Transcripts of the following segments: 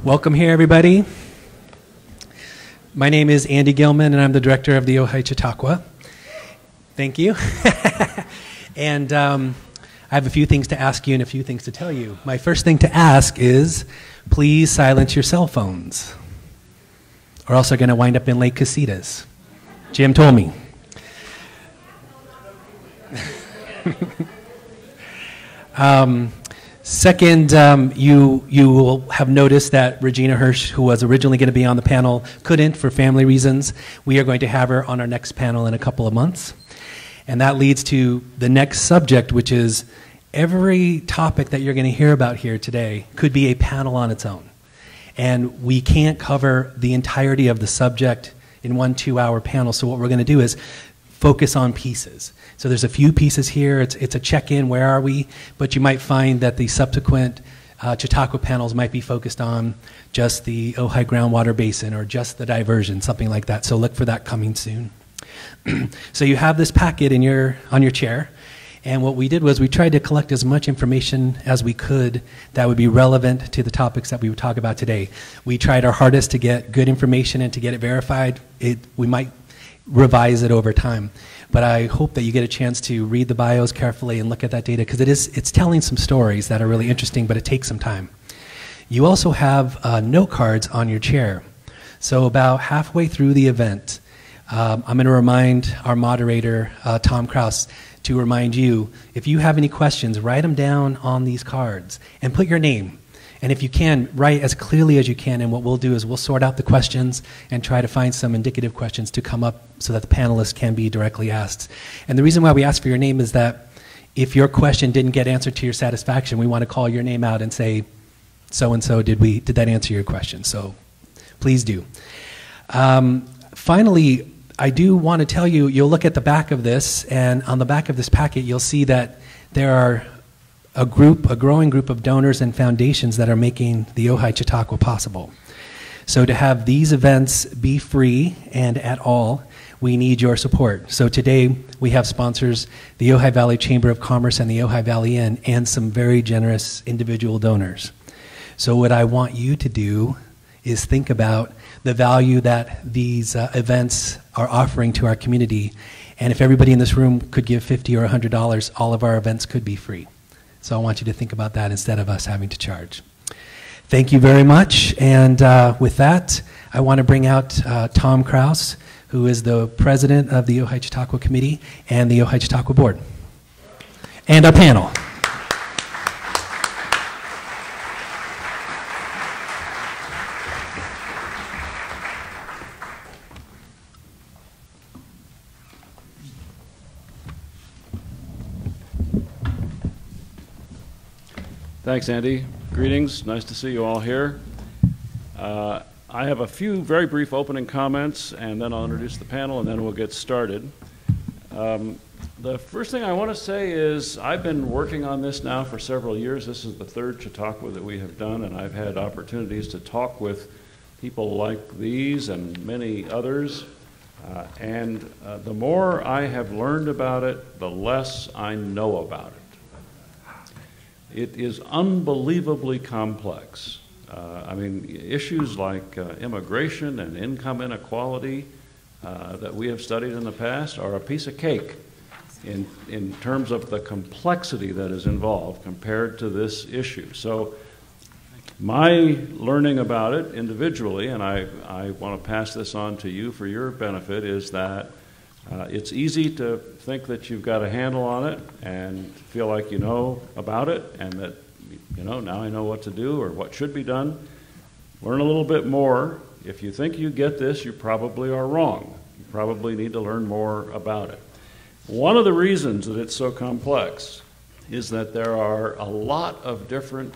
Welcome here, everybody. My name is Andy Gilman, and I'm the director of the Ojai Chautauqua. Thank you. And I have a few things to ask you and a few things to tell you. My first thing to ask is, please silence your cell phones, or else they're going to wind up in Lake Casitas. Jim told me. Second, you will have noticed that Regina Hirsch, who was originally going to be on the panel, couldn't for family reasons. We are going to have her on our next panel in a couple of months. And that leads to the next subject, which is every topic that you're going to hear about here today could be a panel on its own. And we can't cover the entirety of the subject in 1 2-hour panel. So what we're going to do is focus on pieces. So there's a few pieces here. It's a check-in, where are we? But you might find that the subsequent Chautauqua panels might be focused on just the Ojai Groundwater Basin or just the diversion, something like that. So look for that coming soon. So you have this packet on your chair. And what we did was we tried to collect as much information as we could that would be relevant to the topics that we would talk about today. We tried our hardest to get good information and to get it verified. We might revise it over time. But I hope that you get a chance to read the bios carefully and look at that data, because it's telling some stories that are really interesting, but it takes some time. You also have note cards on your chair. So about halfway through the event, I'm going to remind our moderator, Tom Kraus, to remind you, if you have any questions, write them down on these cards and put your name. And if you can, write as clearly as you can, and what we'll do is we'll sort out the questions and try to find some indicative questions to come up so that the panelists can be directly asked. And the reason why we ask for your name is that if your question didn't get answered to your satisfaction, we want to call your name out and say, so-and-so, did that answer your question? So please do. Finally, I do want to tell you, you'll look at the back of this, and on the back of this packet, you'll see that there are a growing group of donors and foundations that are making the Ojai Chautauqua possible. So to have these events be free and at all, we need your support. So today we have sponsors, the Ojai Valley Chamber of Commerce and the Ojai Valley Inn, and some very generous individual donors. So what I want you to do is think about the value that these events are offering to our community. And if everybody in this room could give $50 or $100, all of our events could be free. So I want you to think about that instead of us having to charge. Thank you very much. And with that, I want to bring out Tom Kraus, who is the president of the Ojai Chautauqua Committee and the Ojai Chautauqua Board, and our panel. Thanks, Andy. Greetings. Nice to see you all here. I have a few very brief opening comments, and then I'll introduce the panel, and then we'll get started. The first thing I want to say is I've been working on this now for several years. This is the third Chautauqua that we have done, and I've had opportunities to talk with people like these and many others. The more I have learned about it, the less I know about it. It is unbelievably complex. I mean, issues like immigration and income inequality that we have studied in the past are a piece of cake in terms of the complexity that is involved compared to this issue. So my learning about it individually, and I want to pass this on to you for your benefit, is that it's easy to think that you've got a handle on it and feel like you know about it and that, you know, now I know what to do or what should be done. Learn a little bit more. If you think you get this, you probably are wrong. You probably need to learn more about it. One of the reasons that it's so complex is that there are a lot of different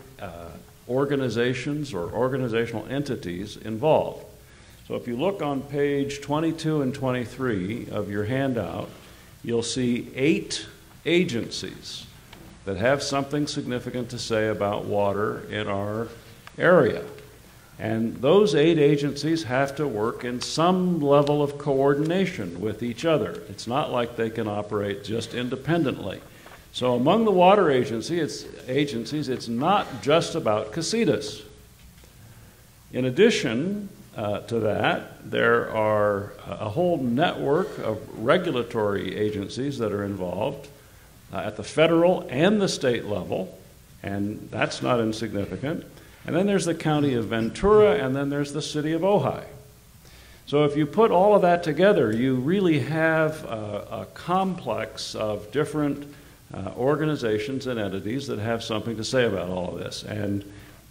organizations or organizational entities involved. So if you look on page 22 and 23 of your handout, you'll see 8 agencies that have something significant to say about water in our area. And those 8 agencies have to work in some level of coordination with each other. It's not like they can operate just independently. So among the water agencies, it's not just about Casitas. In addition to that, there are a whole network of regulatory agencies that are involved at the federal and the state level, and that's not insignificant. And then there's the county of Ventura, and then there's the city of Ojai. So if you put all of that together, you really have a complex of different organizations and entities that have something to say about all of this. And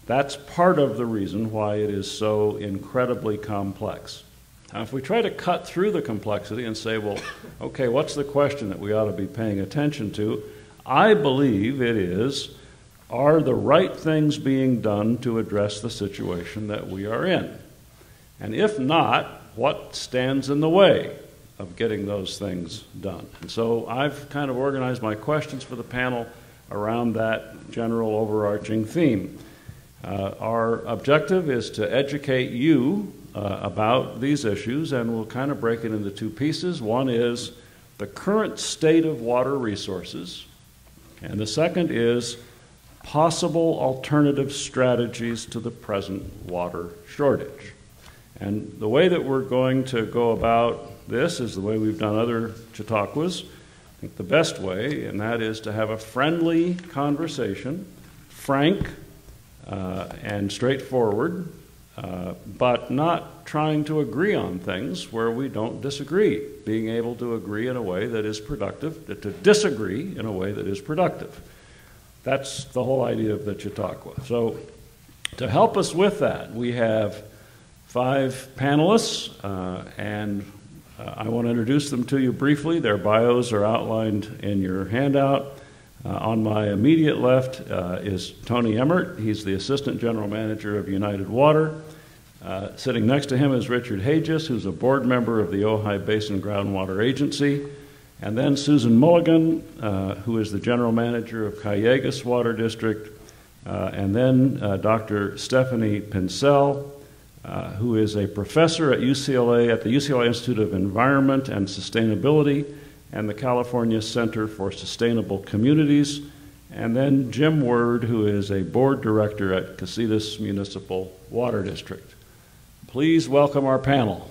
that's part of the reason why it is so incredibly complex. Now, if we try to cut through the complexity and say, well, okay, what's the question that we ought to be paying attention to? I believe it is, are the right things being done to address the situation that we are in? And if not, what stands in the way of getting those things done? And so I've kind of organized my questions for the panel around that general overarching theme. Our objective is to educate you about these issues, and we'll kind of break it into two pieces. One is the current state of water resources, and the second is possible alternative strategies to the present water shortage. And the way that we're going to go about this is the way we've done other Chautauquas. I think the best way, and that is to have a friendly conversation, frank and straightforward, but not trying to agree on things where we don't disagree. Being able to agree in a way that is productive, to disagree in a way that is productive. That's the whole idea of the Chautauqua. So to help us with that, we have 5 panelists, and I want to introduce them to you briefly. Their bios are outlined in your handout. On my immediate left is Tony Emmert. He's the Assistant General Manager of United Water. Sitting next to him is Richard Hagis, who's a board member of the Ojai Basin Groundwater Agency. And then Susan Mulligan, who is the General Manager of Callegas Water District. And then Dr. Stephanie Pincel, who is a professor at UCLA, at the UCLA Institute of Environment and Sustainability and the California Center for Sustainable Communities, and then Jim Word, who is a board director at Casitas Municipal Water District. Please welcome our panel.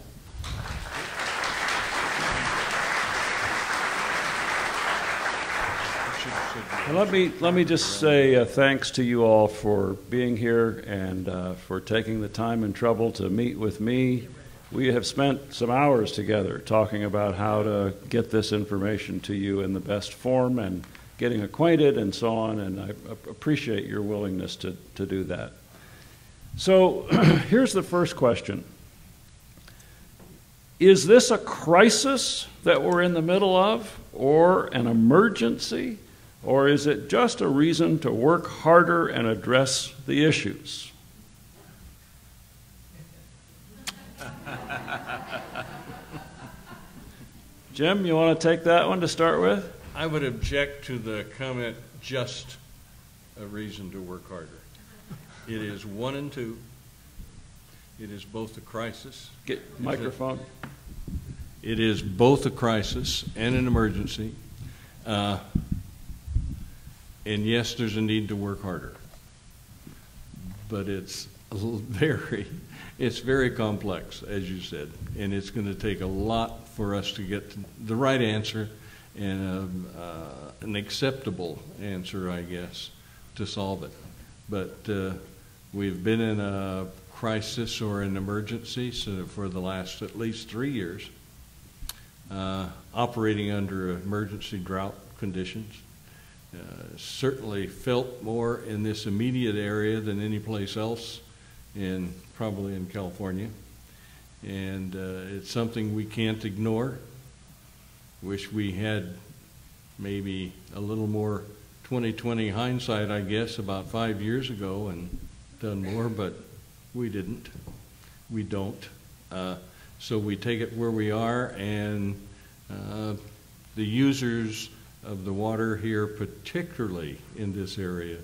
And let me just say thanks to you all for being here and for taking the time and trouble to meet with me. We have spent some hours together talking about how to get this information to you in the best form and getting acquainted and so on, and I appreciate your willingness to do that. So here's the first question. Is this a crisis that we're in the middle of, or an emergency, or is it just a reason to work harder and address the issues? Jim, you want to take that one to start with? I would object to the comment, just a reason to work harder. It is 1 and 2. It is both a crisis. Get microphone. It is both a crisis and an emergency. And yes, there's a need to work harder. But it's very complex, as you said, and it's going to take a lot for us to get to the right answer and an acceptable answer, I guess, to solve it. But we've been in a crisis or an emergency for the last at least 3 years, operating under emergency drought conditions. Certainly felt more in this immediate area than any place else, probably in California. And it's something we can't ignore. Wish we had maybe a little more 20/20 hindsight, I guess, about 5 years ago and done more, but we didn't. We don't. So we take it where we are, and the users of the water here, particularly in this area,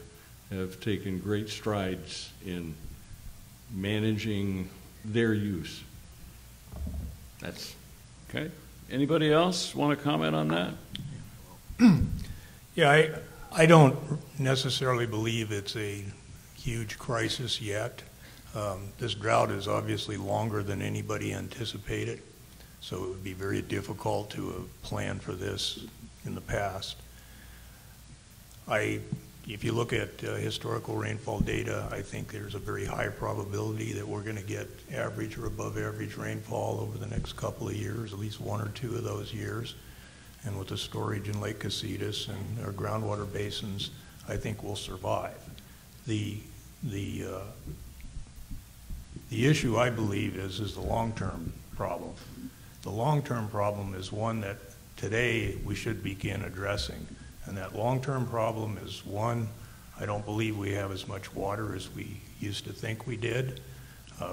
have taken great strides in managing their use. That's okay. Anybody else want to comment on that? Yeah, I don't necessarily believe it's a huge crisis yet. This drought is obviously longer than anybody anticipated, so it would be very difficult to have planned for this in the past. If you look at historical rainfall data, I think there's a very high probability that we're going to get average or above average rainfall over the next couple of years, at least 1 or 2 of those years. And with the storage in Lake Casitas and our groundwater basins, I think we'll survive. The issue, I believe, is the long-term problem. The long-term problem is one that today we should begin addressing. And that long-term problem is, one, I don't believe we have as much water as we used to think we did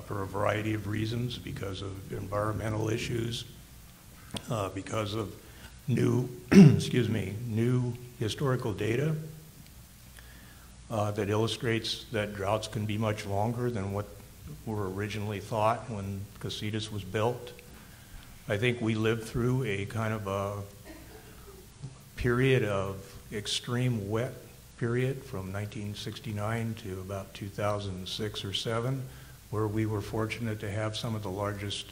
for a variety of reasons, because of environmental issues, because of new, new historical data that illustrates that droughts can be much longer than what were originally thought when Casitas was built. I think we lived through a kind of a period of extreme wet period from 1969 to about 2006 or 7, where we were fortunate to have some of the largest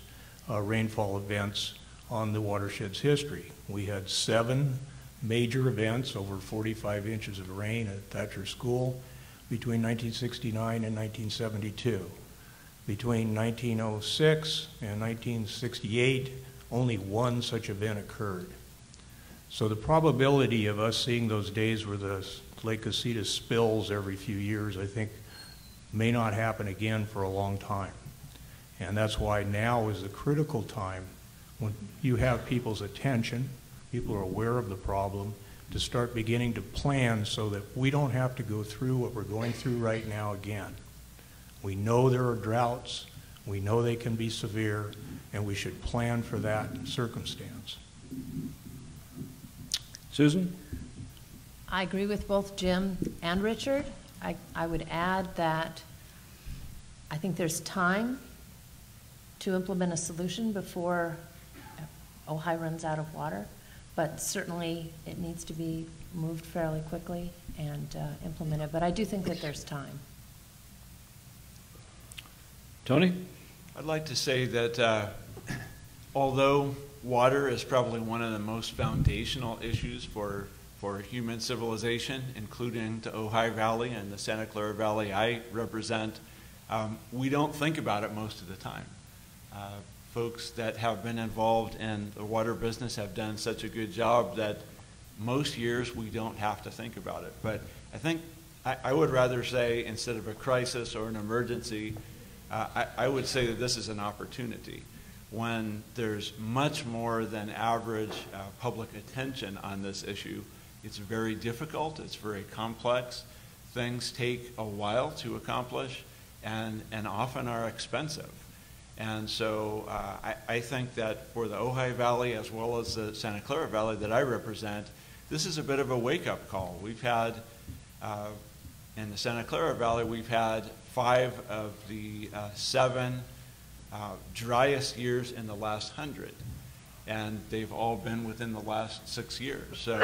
rainfall events on the watershed's history. We had 7 major events, over 45 inches of rain at Thatcher School between 1969 and 1972. Between 1906 and 1968, only 1 such event occurred. So the probability of us seeing those days where the Lake Casitas spills every few years, I think, may not happen again for a long time. And that's why now is the critical time, when you have people's attention, people are aware of the problem, to start beginning to plan so that we don't have to go through what we're going through right now again. We know there are droughts, we know they can be severe, and we should plan for that circumstance. Susan? I agree with both Jim and Richard. I would add that I think there's time to implement a solution before Ojai runs out of water, but certainly it needs to be moved fairly quickly and implemented. But I do think that there's time. Tony? I'd like to say that although water is probably one of the most foundational issues for human civilization, including the Ojai Valley and the Santa Clara Valley I represent, we don't think about it most of the time. Folks that have been involved in the water business have done such a good job that most years we don't have to think about it. But I think I would rather say, instead of a crisis or an emergency, I would say that this is an opportunity. When there's much more than average public attention on this issue, it's very difficult, it's very complex. Things take a while to accomplish and often are expensive. And so I think that for the Ojai Valley as well as the Santa Clara Valley that I represent, this is a bit of a wake-up call. We've had, in the Santa Clara Valley, we've had 5 of the 7 driest years in the last 100, and they've all been within the last 6 years. So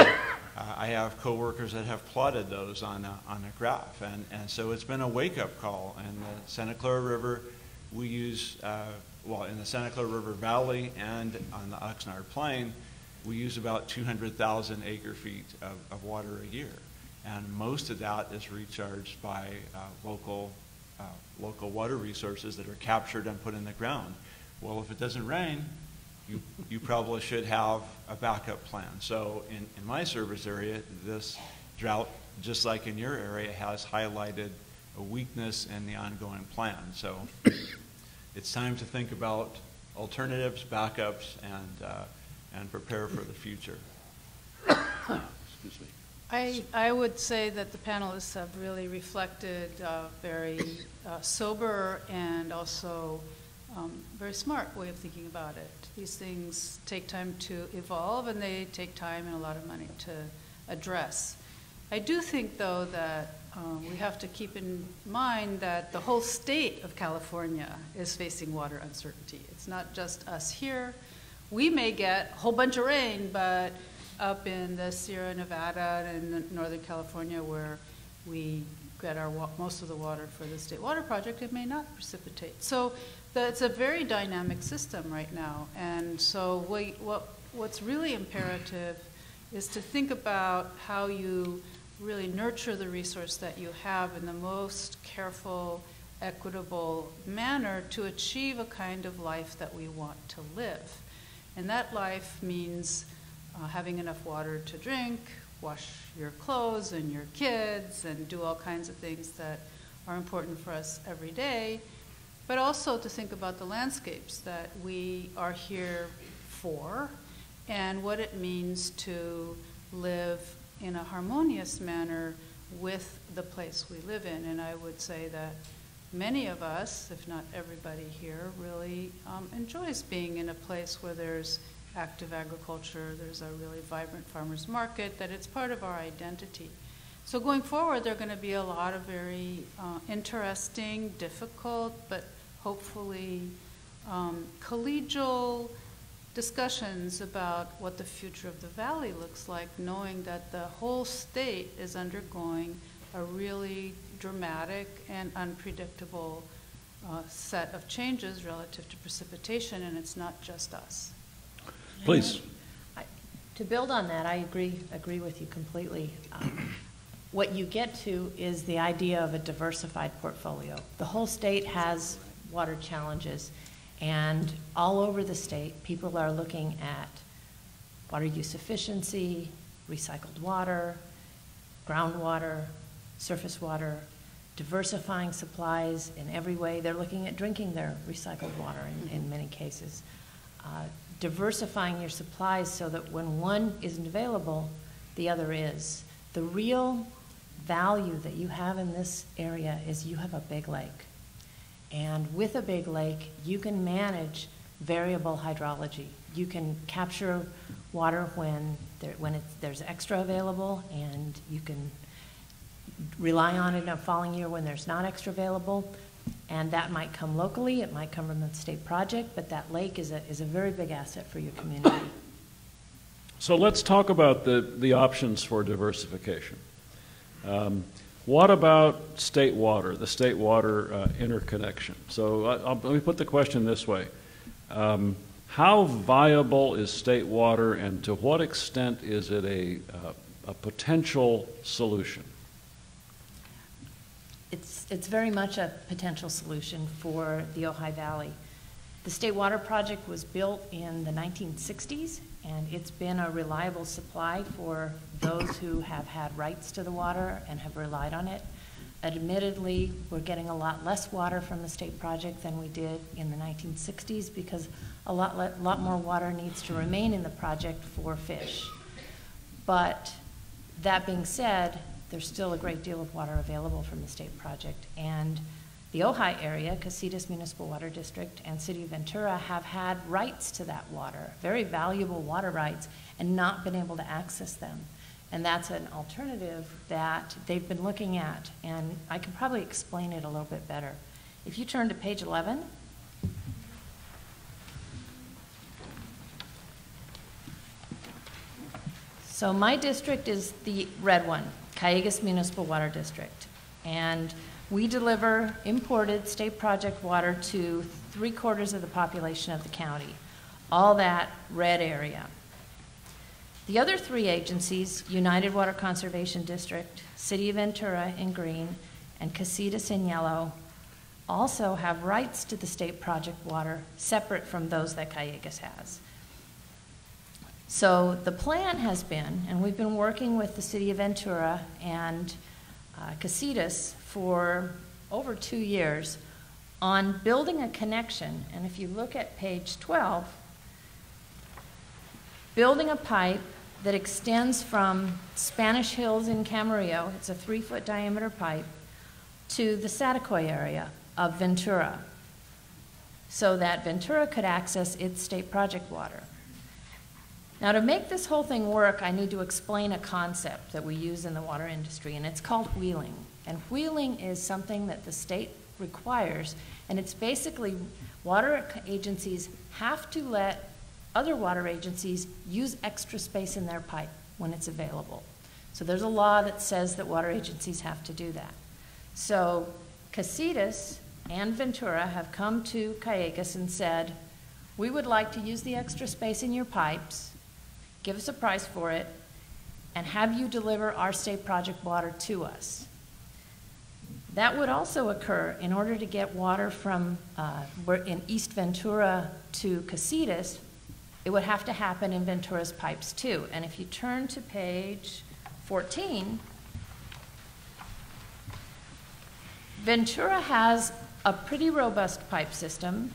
I have coworkers that have plotted those on a graph, and so it's been a wake-up call. And the Santa Clara River, we use, well, in the Santa Clara River Valley and on the Oxnard Plain, we use about 200,000 acre-feet of water a year, and most of that is recharged by local water resources that are captured and put in the ground. Well, if it doesn't rain, you probably should have a backup plan. So in my service area, this drought, just like in your area, has highlighted a weakness in the ongoing plan. So it's time to think about alternatives, backups, and prepare for the future. Excuse me. I would say that the panelists have really reflected a very sober and also very smart way of thinking about it. These things take time to evolve, and they take time and a lot of money to address. I do think, though, that we have to keep in mind that the whole state of California is facing water uncertainty. It's not just us here. We may get a whole bunch of rain, but up in the Sierra Nevada and Northern California, where we get most of the water for the state water project, it may not precipitate. So it's a very dynamic system right now. And so what's really imperative is to think about how you really nurture the resource that you have in the most careful, equitable manner to achieve a kind of life that we want to live. And that life means having enough water to drink, wash your clothes and your kids, and do all kinds of things that are important for us every day, but also to think about the landscapes that we are here for and what it means to live in a harmonious manner with the place we live in. And I would say that many of us, if not everybody here, really enjoys being in a place where there's active agriculture, there's a really vibrant farmers market, that it's part of our identity. So going forward, there are going to be a lot of very interesting, difficult, but hopefully collegial discussions about what the future of the valley looks like, knowing that the whole state is undergoing a really dramatic and unpredictable set of changes relative to precipitation, and it's not just us. Please. To build on that, I agree with you completely. What you get to is the idea of a diversified portfolio. The whole state has water challenges, and all over the state, people are looking at water use efficiency, recycled water, groundwater, surface water, diversifying supplies in every way. They're looking at drinking their recycled water in many cases. Diversifying your supplies so that when one isn't available, the other is. The real value that you have in this area is you have a big lake. And with a big lake, you can manage variable hydrology. You can capture water when there's extra available, and you can rely on it in a falling year when there's not extra available. And that might come locally, it might come from the state project, but that lake is a very big asset for your community. So let's talk about the options for diversification. What about state water, the state water interconnection? So let me put the question this way. How viable is state water, and to what extent is it a potential solution? It's very much a potential solution for the Ojai Valley. The State Water Project was built in the 1960s, and it's been a reliable supply for those who have had rights to the water and have relied on it. Admittedly, we're getting a lot less water from the state project than we did in the 1960s because a lot more water needs to remain in the project for fish. But that being said, there's still a great deal of water available from the state project. And the Ojai area, Casitas Municipal Water District and City of Ventura have had rights to that water, very valuable water rights, and not been able to access them. And that's an alternative that they've been looking at, and I could probably explain it a little bit better. If you turn to page 11, so my district is the red one, Cayugas Municipal Water District, and we deliver imported state project water to 3/4 of the population of the county, all that red area. The other three agencies, United Water Conservation District, City of Ventura in green, and Casitas in yellow, also have rights to the state project water separate from those that Cayugas has. So the plan has been, and we've been working with the City of Ventura and Casitas for over 2 years on building a connection, and if you look at page 12, building a pipe that extends from Spanish Hills in Camarillo, it's a 3-foot diameter pipe, to the Saticoy area of Ventura, so that Ventura could access its state project water. Now, to make this whole thing work, I need to explain a concept that we use in the water industry, and it's called wheeling. And wheeling is something that the state requires, and it's basically water agencies have to let other water agencies use extra space in their pipe when it's available. So there's a law that says that water agencies have to do that. So Casitas and Ventura have come to Callejas and said, we would like to use the extra space in your pipes, give us a price for it, and have you deliver our state project water to us. That would also occur in order to get water from in East Ventura to Casitas. It would have to happen in Ventura's pipes too. And if you turn to page 14, Ventura has a pretty robust pipe system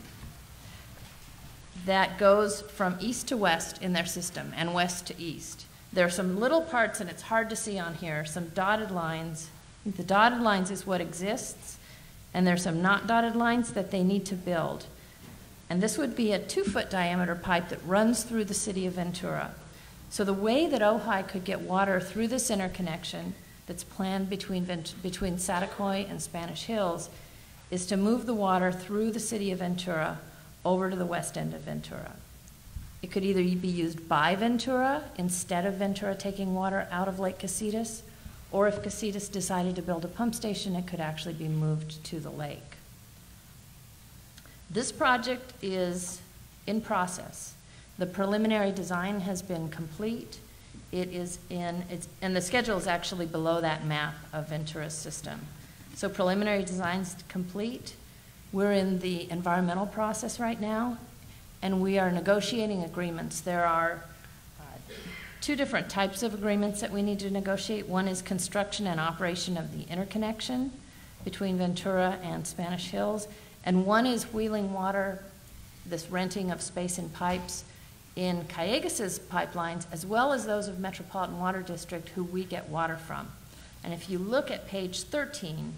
that goes from east to west in their system and west to east. There are some little parts, and it's hard to see on here, some dotted lines. The dotted lines is what exists, and there's some not dotted lines that they need to build. And this would be a 2-foot diameter pipe that runs through the city of Ventura. So the way that Ojai could get water through this interconnection that's planned between Satacoy and Spanish Hills is to move the water through the city of Ventura over to the west end of Ventura. It could either be used by Ventura instead of Ventura taking water out of Lake Casitas, or if Casitas decided to build a pump station, it could actually be moved to the lake. This project is in process. The preliminary design has been complete. And the schedule is actually below that map of Ventura's system. So preliminary design's complete. We're in the environmental process right now, and we are negotiating agreements. There are 2 different types of agreements that we need to negotiate. One is construction and operation of the interconnection between Ventura and Spanish Hills, and one is wheeling water, this renting of space and pipes in Callejas' pipelines, as well as those of Metropolitan Water District, who we get water from. And if you look at page 13,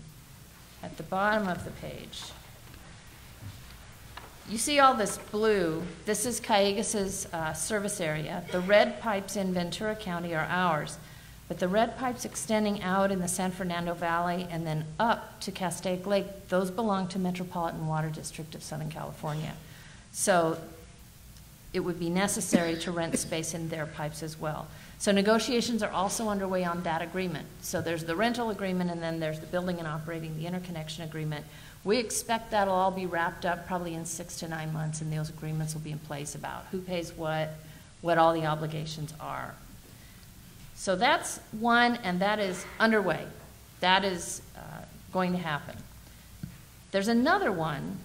at the bottom of the page, you see all this blue. This is Callejas' service area. The red pipes in Ventura County are ours, but the red pipes extending out in the San Fernando Valley and then up to Castaic Lake, those belong to Metropolitan Water District of Southern California. So it would be necessary to rent space in their pipes as well. So negotiations are also underway on that agreement. So there's the rental agreement, and then there's the building and operating the interconnection agreement. We expect that'll all be wrapped up probably in 6 to 9 months, and those agreements will be in place about who pays what all the obligations are. So that's one, and that is underway. That is going to happen. There's another one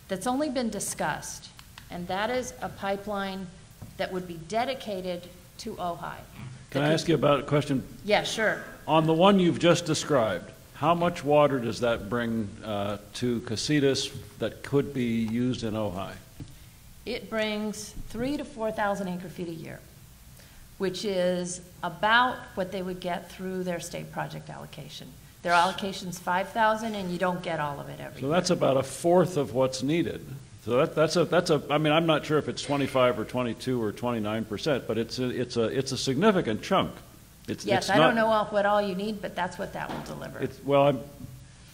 that's only been discussed, and that is a pipeline that would be dedicated to Ojai. Can I ask you about a question? Yeah, sure. On the one you've just described, how much water does that bring to Casitas that could be used in Ojai? It brings 3,000 to 4,000 acre-feet a year, which is about what they would get through their state project allocation. Their allocation's 5,000, and you don't get all of it every year. So that's about 1/4 of what's needed. So that's a. I mean, I'm not sure if it's 25 or 22 or 29%, but it's a significant chunk. Yes, I don't know what all you need, but that's what that will deliver.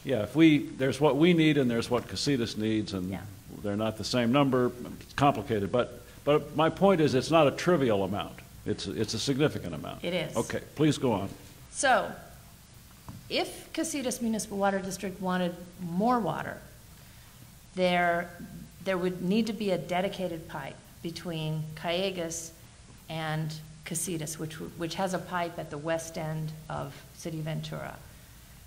Yeah. There's what we need and there's what Casitas needs, and they're not the same number. It's complicated, but my point is, it's not a trivial amount. It's a significant amount. It is. Okay, please go on. So, if Casitas Municipal Water District wanted more water, there would need to be a dedicated pipe between Callejas and Casitas, which has a pipe at the west end of City Ventura.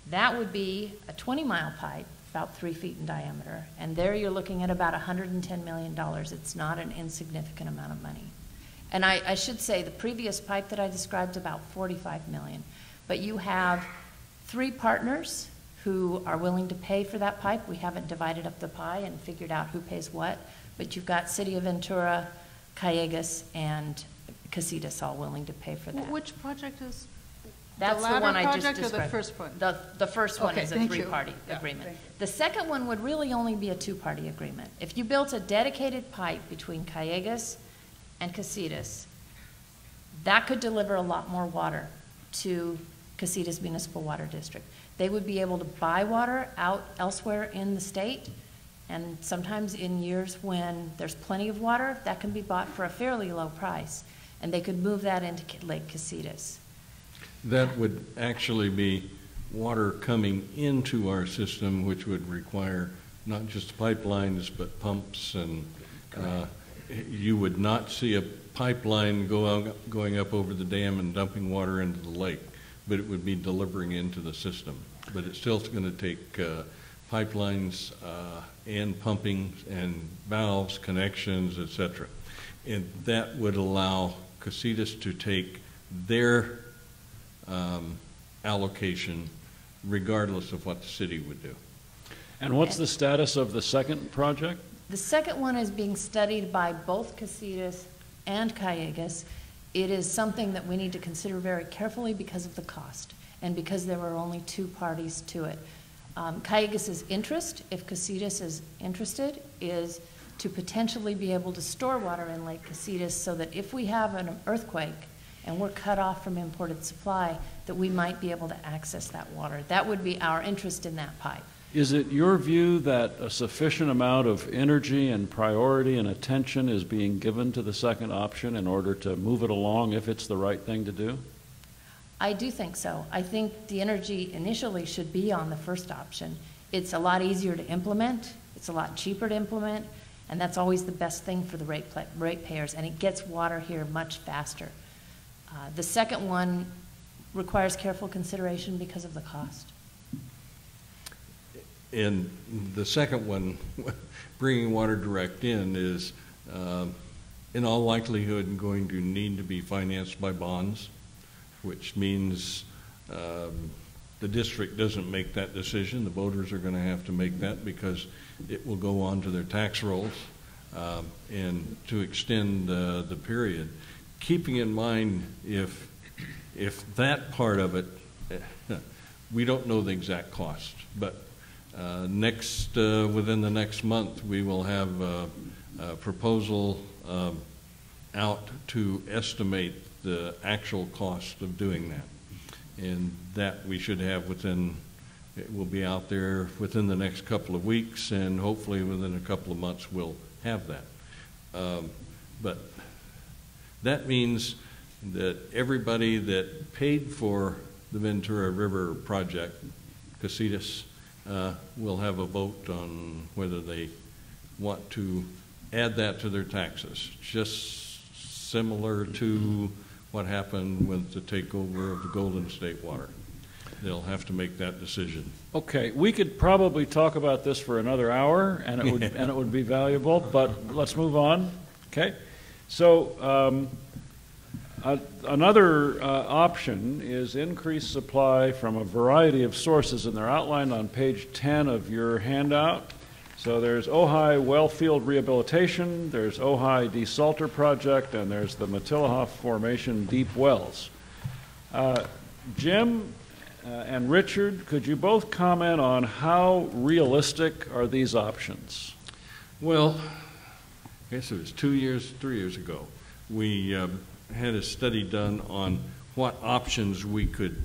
That would be a 20-mile pipe, about 3 feet in diameter, and there you're looking at about $110 million. It's not an insignificant amount of money. And I should say the previous pipe that I described, about $45 million. But you have 3 partners who are willing to pay for that pipe. We haven't divided up the pie and figured out who pays what, but you've got City of Ventura, Callejas, and Casitas all willing to pay for that. Which project is? That's the one I just project described. Or the first one? The first one is a thank you. 3-party Yeah, agreement. thank you. The second one would really only be a 2-party agreement. If you built a dedicated pipe between Callejas and Casitas, that could deliver a lot more water to Casitas Municipal Water District. They would be able to buy water out elsewhere in the state, and sometimes in years when there's plenty of water, that can be bought for a fairly low price, and they could move that into Lake Casitas. That would actually be water coming into our system, which would require not just pipelines, but pumps, and you would not see a pipeline going up over the dam and dumping water into the lake, but it would be delivering into the system. But it's still going to take pipelines and pumping and valves, connections, etc. And that would allow Casitas to take their allocation regardless of what the city would do. And what's the status of the second project? The second one is being studied by both Casitas and Callegas. It is something that we need to consider very carefully because of the cost and because there were only two parties to it. Callegas' interest, if Casitas is interested, is to potentially be able to store water in Lake Casitas so that if we have an earthquake and we're cut off from imported supply, that we might be able to access that water. That would be our interest in that pipe. Is it your view that a sufficient amount of energy and priority and attention is being given to the second option in order to move it along if it's the right thing to do? I do think so. I think the energy initially should be on the first option. It's a lot easier to implement, it's a lot cheaper to implement, and that's always the best thing for the ratepayers, and it gets water here much faster. The second one requires careful consideration because of the cost. And the second one, bringing water direct in, is in all likelihood going to need to be financed by bonds, which means the district doesn't make that decision. The voters are going to have to make that because it will go on to their tax rolls and to extend the period. Keeping in mind if that part of it, we don't know the exact cost, but within the next month, we will have a proposal out to estimate the actual cost of doing that. And that we should have it will be out there within the next couple of weeks, and hopefully within a couple of months we'll have that. But that means that everybody that paid for the Ventura River project, Casitas, will have a vote on whether they want to add that to their taxes, just similar to what happened with the takeover of the Golden State Water. They'll have to make that decision. Okay, we could probably talk about this for another hour, and it would be valuable, but let's move on. Okay, so another option is increased supply from a variety of sources, and they're outlined on page 10 of your handout. So there's Ojai well field rehabilitation, there's Ojai desalter project, and there's the Matilija Formation deep wells. Jim and Richard, could you both comment on how realistic are these options? Well, I guess it was 3 years ago, we had a study done on what options we could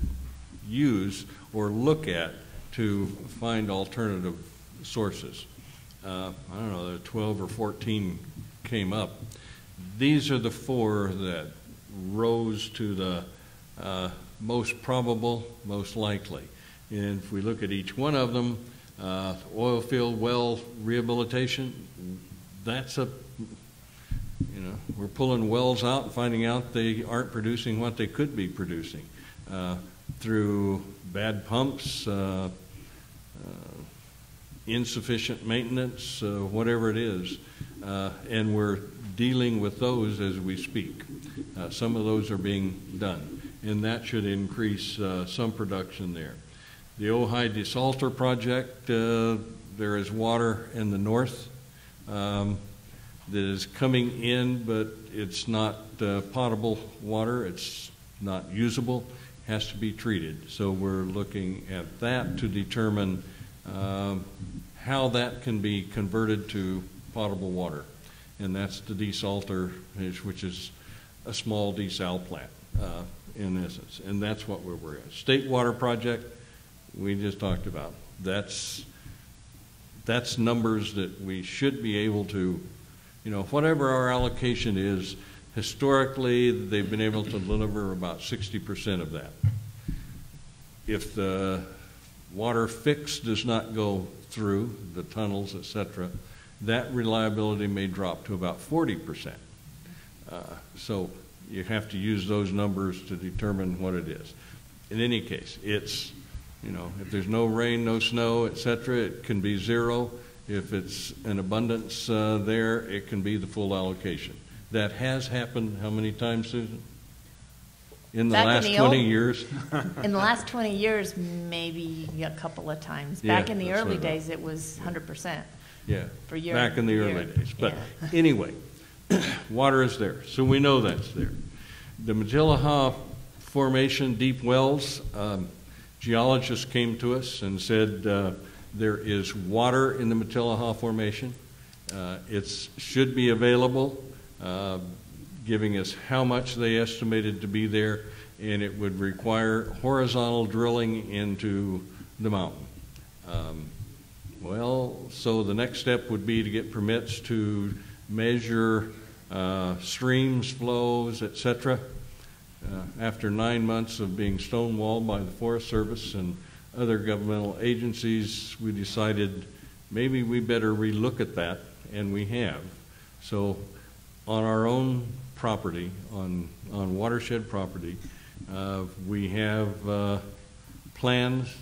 use or look at to find alternative sources. I don't know, 12 or 14 came up. These are the four that rose to the most probable, most likely. And if we look at each one of them, oil field well rehabilitation, that's we're pulling wells out and finding out they aren't producing what they could be producing through bad pumps, insufficient maintenance, whatever it is, and we're dealing with those as we speak. Some of those are being done, and that should increase some production there. The Ojai desalter project, there is water in the north that is coming in, but it's not potable water. It's not usable. It has to be treated. So we're looking at that to determine how that can be converted to potable water. And that's the desalter, which is a small desal plant in essence. And that's what we're at. State water project, we just talked about. That's numbers that we should be able to, whatever our allocation is, historically they've been able to deliver about 60% of that. If the water fix does not go through the tunnels, etc., that reliability may drop to about 40%. So you have to use those numbers to determine what it is. In any case, it's, you know, if there's no rain, no snow, etc., it can be zero. If it's an abundance there, it can be the full allocation. That has happened how many times, Susan? In the last 20 years? In the last 20 years, maybe a couple of times. Back in the early days, it was 100%. Yeah, for year, back in the year. early days. But yeah. Anyway, water is there, so we know that's there. The Matilija Formation deep wells, geologists came to us and said there is water in the Matilija Formation. It should be available, giving us how much they estimated to be there, and it would require horizontal drilling into the mountain. Well, so the next step would be to get permits to measure streams, flows, etc. After 9 months of being stonewalled by the Forest Service and other governmental agencies, we decided maybe we better relook at that, and we have. So on our own property, on watershed property, we have plans.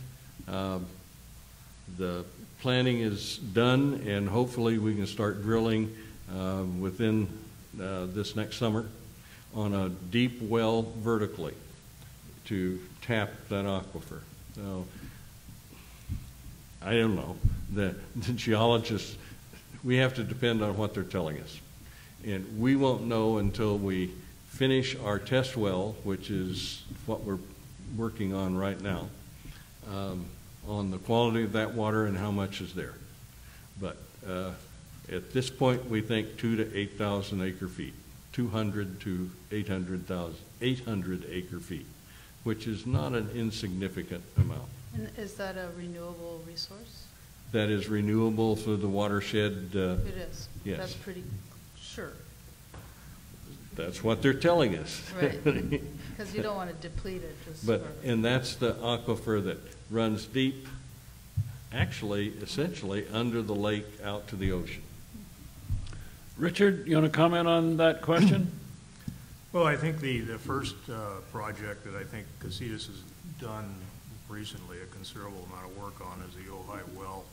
The planning is done, and hopefully we can start drilling within this next summer on a deep well vertically to tap that aquifer. So I don't know. The geologists, we have to depend on what they're telling us. And we won't know until we finish our test well, which is what we're working on right now, on the quality of that water and how much is there. But at this point, we think 2,000 to 8,000 acre feet, 200 to 800 acre feet, which is not an insignificant amount. And is that a renewable resource? That is renewable through the watershed. It is. Yes. That's pretty sure. That's what they're telling us. Right. Because you don't want to deplete it. And that's the aquifer that runs deep, actually, essentially, under the lake out to the ocean. Richard, you want to comment on that question? Well, I think the first project that I think Casitas has done recently a considerable amount of work on is the Ojai well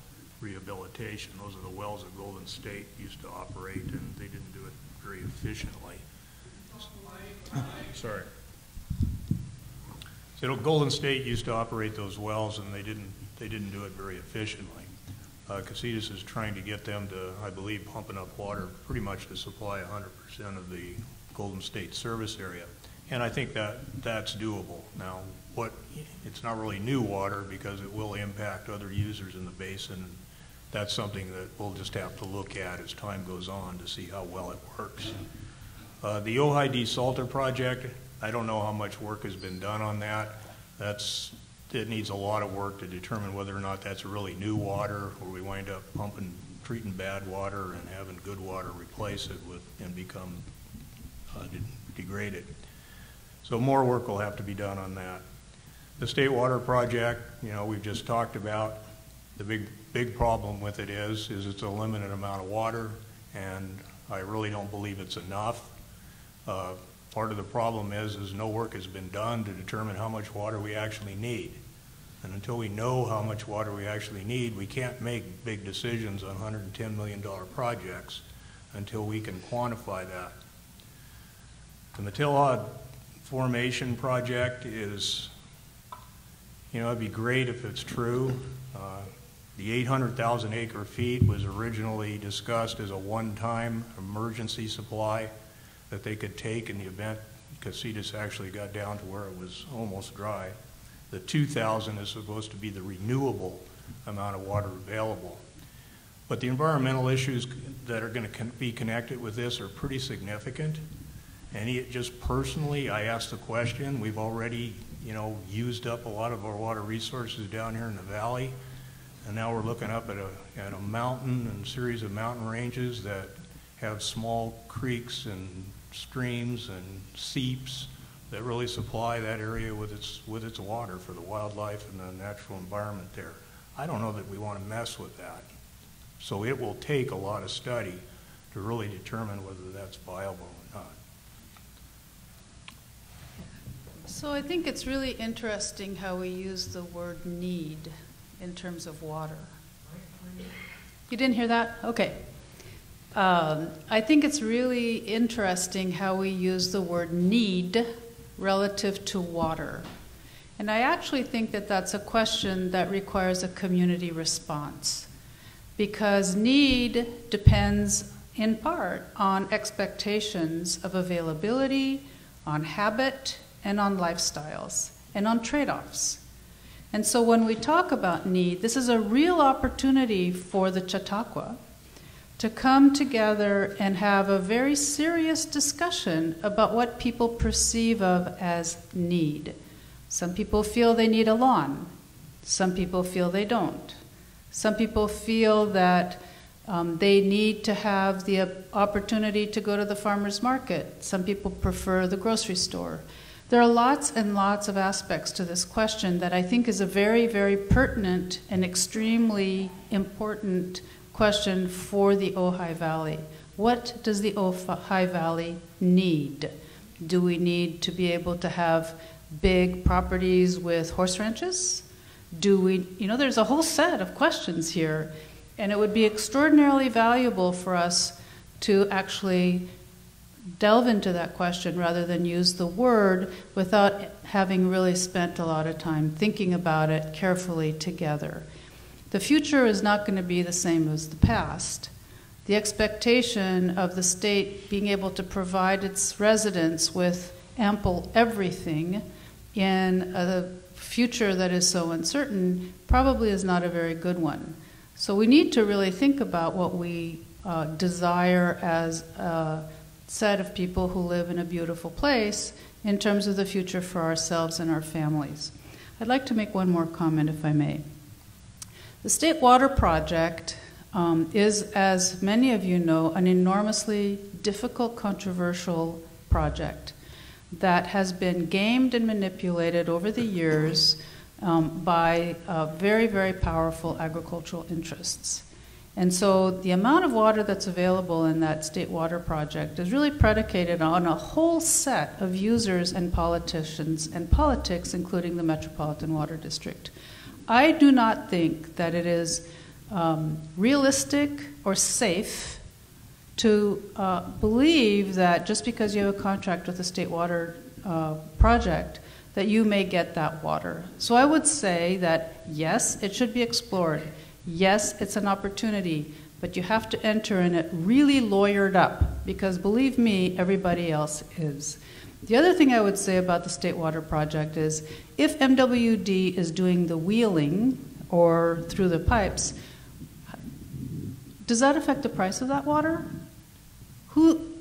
rehabilitation. Those are the wells that Golden State used to operate, and they didn't do it very efficiently. Sorry. So Golden State used to operate those wells, and they didn't do it very efficiently. Casitas is trying to get them to, I believe, pump enough water pretty much to supply 100% of the Golden State service area. And I think that's doable. Now, it's not really new water because it will impact other users in the basin. That's something that we'll just have to look at as time goes on to see how well it works. The Ojai Desalter project, I don't know how much work has been done on that. It needs a lot of work to determine whether or not that's really new water, or we wind up treating bad water and having good water replace it and become degraded. So more work will have to be done on that. The State Water Project, we've just talked about. The big problem with it is it's a limited amount of water, and I really don't believe it's enough. Part of the problem is no work has been done to determine how much water we actually need. And until we know how much water we actually need, we can't make big decisions on $110 million projects until we can quantify that. The Matilija Formation project is, it'd be great if it's true. The 800,000 acre feet was originally discussed as a one-time emergency supply that they could take in the event Casitas actually got down to where it was almost dry. The 2,000 is supposed to be the renewable amount of water available. But the environmental issues that are going to be connected with this are pretty significant. And just personally, I asked the question, we've already, used up a lot of our water resources down here in the valley. And now we're looking up at a mountain and series of mountain ranges that have small creeks and streams and seeps that really supply that area with its water for the wildlife and the natural environment there. I don't know that we want to mess with that. So it will take a lot of study to really determine whether that's viable or not. So I think it's really interesting how we use the word need in terms of water. You didn't hear that? Okay. I think it's really interesting how we use the word need relative to water. And I actually think that that's a question that requires a community response, because need depends in part on expectations of availability, on habit, and on lifestyles, and on trade-offs. And so when we talk about need, this is a real opportunity for the Chautauqua to come together and have a very serious discussion about what people perceive of as need. Some people feel they need a lawn. Some people feel they don't. Some people feel that they need to have the opportunity to go to the farmer's market. Some people prefer the grocery store. There are lots and lots of aspects to this question that I think is a very, very pertinent and extremely important question for the Ojai Valley. What does the Ojai Valley need? Do we need to be able to have big properties with horse ranches? Do we, there's a whole set of questions here, and it would be extraordinarily valuable for us to actually delve into that question rather than use the word without having really spent a lot of time thinking about it carefully together. The future is not going to be the same as the past. The expectation of the state being able to provide its residents with ample everything in a future that is so uncertain probably is not a very good one. So we need to really think about what we desire as a set of people who live in a beautiful place in terms of the future for ourselves and our families. I'd like to make one more comment, if I may. The State Water Project is, as many of you know, an enormously difficult, controversial project that has been gamed and manipulated over the years by very, very powerful agricultural interests. And so the amount of water that's available in that State Water Project is really predicated on a whole set of users and politicians and politics, including the Metropolitan Water District. I do not think that it is realistic or safe to believe that just because you have a contract with the State Water Project that you may get that water. So I would say that yes, it should be explored. Yes, it's an opportunity, but you have to enter in it really lawyered up, because believe me, everybody else is. The other thing I would say about the State Water Project is if MWD is doing the wheeling or through the pipes, does that affect the price of that water?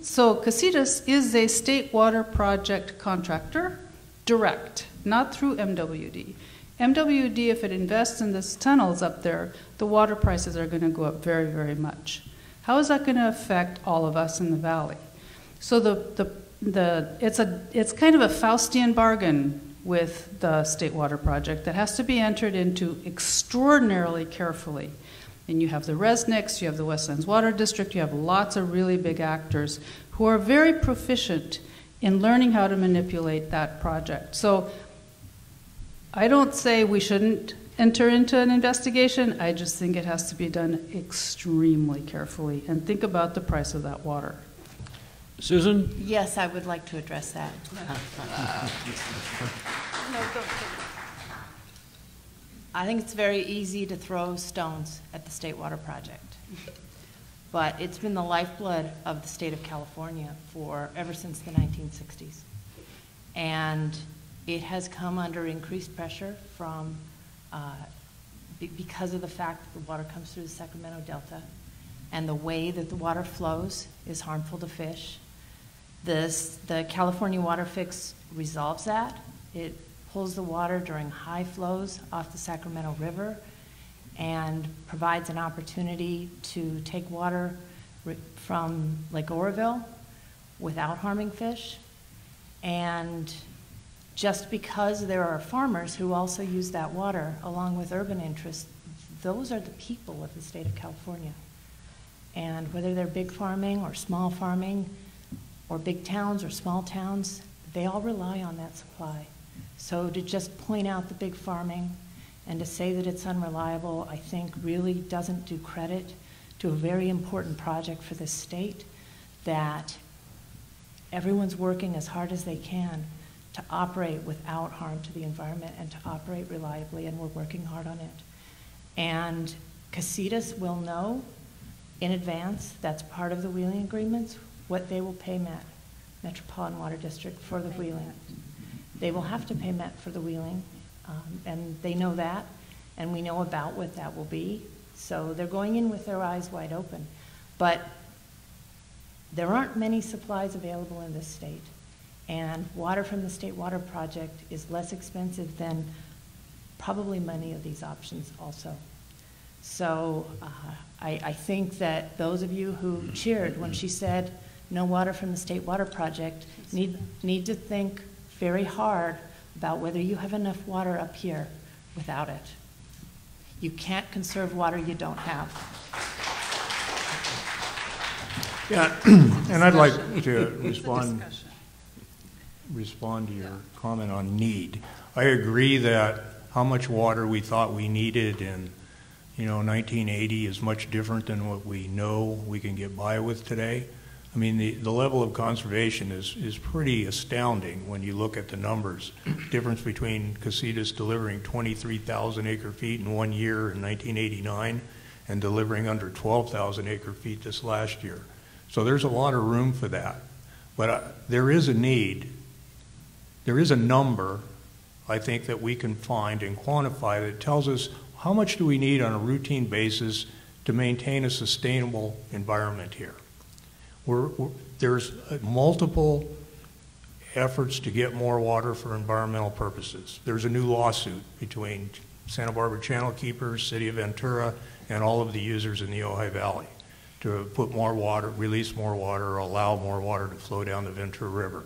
So Casitas is a State Water Project contractor, direct, not through MWD. MWD, if it invests in these tunnels up there, the water prices are going to go up very, very much. How is that going to affect all of us in the valley? So it's kind of a Faustian bargain with the State Water Project that has to be entered into extraordinarily carefully. And you have the Resnicks, you have the Westlands Water District, you have lots of really big actors who are very proficient in learning how to manipulate that project. So I don't say we shouldn't enter into an investigation. I just think it has to be done extremely carefully and think about the price of that water. Susan? Yes, I would like to address that. I think it's very easy to throw stones at the State Water Project, but it's been the lifeblood of the state of California ever since the 1960s. And it has come under increased pressure from, because of the fact that the water comes through the Sacramento Delta, and the way that the water flows is harmful to fish. The California Water Fix resolves that. It pulls the water during high flows off the Sacramento River and provides an opportunity to take water from Lake Oroville without harming fish. And just because there are farmers who also use that water along with urban interests, those are the people of the state of California. And whether they're big farming or small farming or big towns or small towns, they all rely on that supply. So to just point out the big farming and to say that it's unreliable, I think really doesn't do credit to a very important project for this state that everyone's working as hard as they can to operate without harm to the environment and to operate reliably, and we're working hard on it. And Casitas will know in advance, that's part of the wheeling agreements, what they will pay Met, Metropolitan Water District, for the wheeling. They will have to pay Met for the wheeling, and they know that, and we know about what that will be. So they're going in with their eyes wide open. But there aren't many supplies available in this state. And water from the State Water Project is less expensive than probably many of these options also. So I think that those of you who cheered when she said no water from the State Water Project need to think very hard about whether you have enough water up here without it. You can't conserve water you don't have. Yeah, and I'd like to respond to your comment on need. I agree that how much water we thought we needed in 1980 is much different than what we know we can get by with today. I mean, the level of conservation is pretty astounding when you look at the numbers. Difference between Casitas delivering 23,000 acre feet in 1 year in 1989 and delivering under 12,000 acre feet this last year. So there's a lot of room for that. But there is a need. There is a number, I think, that we can find and quantify that tells us how much do we need on a routine basis to maintain a sustainable environment here. There's multiple efforts to get more water for environmental purposes. There's a new lawsuit between Santa Barbara Channel Keepers, City of Ventura, and all of the users in the Ojai Valley to put more water, release more water, or allow more water to flow down the Ventura River.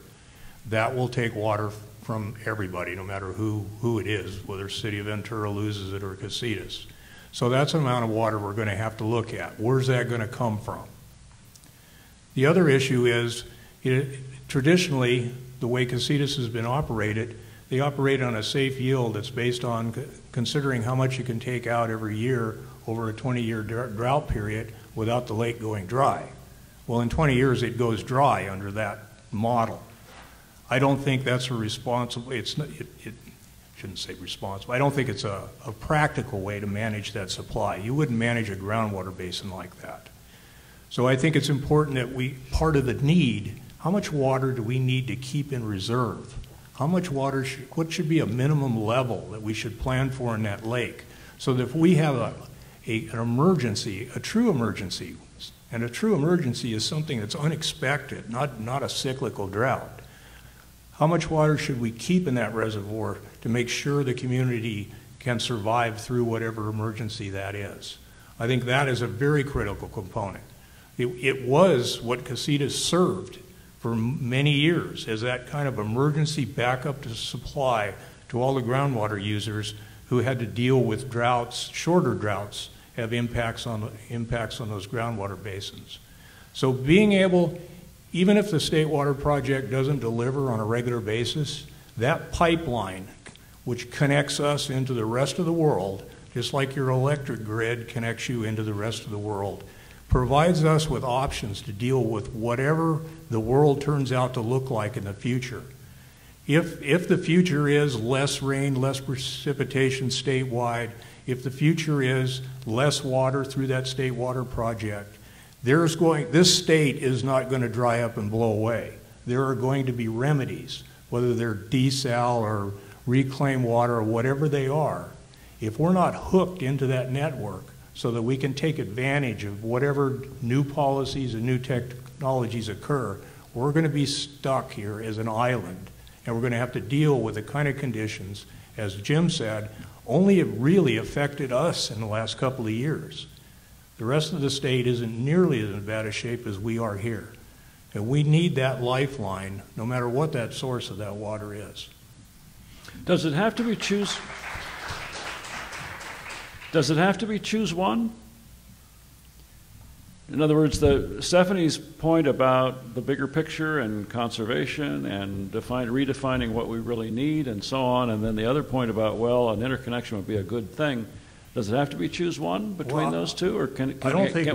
That will take water from everybody, no matter who it is, whether City of Ventura loses it or Casitas. So that's the amount of water we're going to have to look at. Where's that going to come from? The other issue is, traditionally, the way Casitas has been operated, they operate on a safe yield that's based on considering how much you can take out every year over a 20-year drought period without the lake going dry. Well, in 20 years, it goes dry under that model. I don't think that's a responsible, shouldn't say responsible, I don't think it's a practical way to manage that supply. You wouldn't manage a groundwater basin like that. So I think it's important that part of the need, how much water do we need to keep in reserve? How much water, what should be a minimum level that we should plan for in that lake? So that if we have an emergency, a true emergency, and a true emergency is something that's unexpected, not a cyclical drought. How much water should we keep in that reservoir to make sure the community can survive through whatever emergency that is? I think that is a very critical component. It was what Casitas served for many years as that kind of emergency backup to supply to all the groundwater users who had to deal with droughts, shorter droughts, have impacts on those groundwater basins. So being able, even if the State Water Project doesn't deliver on a regular basis, that pipeline, which connects us into the rest of the world, just like your electric grid connects you into the rest of the world, provides us with options to deal with whatever the world turns out to look like in the future. If the future is less rain, less precipitation statewide, if the future is less water through that State Water Project, this state is not going to dry up and blow away. There are going to be remedies, whether they're desal or reclaim water or whatever they are. If we're not hooked into that network so that we can take advantage of whatever new policies and new technologies occur, we're going to be stuck here as an island, and we're going to have to deal with the kind of conditions, as Jim said, only have really affected us in the last couple of years. The rest of the state isn't nearly as bad a shape as we are here. And we need that lifeline, no matter what that source of that water is. Does it have to be choose? Does it have to be choose one? In other words, Stephanie's point about the bigger picture and conservation and redefining what we really need and so on, and then the other point about, well, an interconnection would be a good thing. Does it have to be choose one between those two, or can't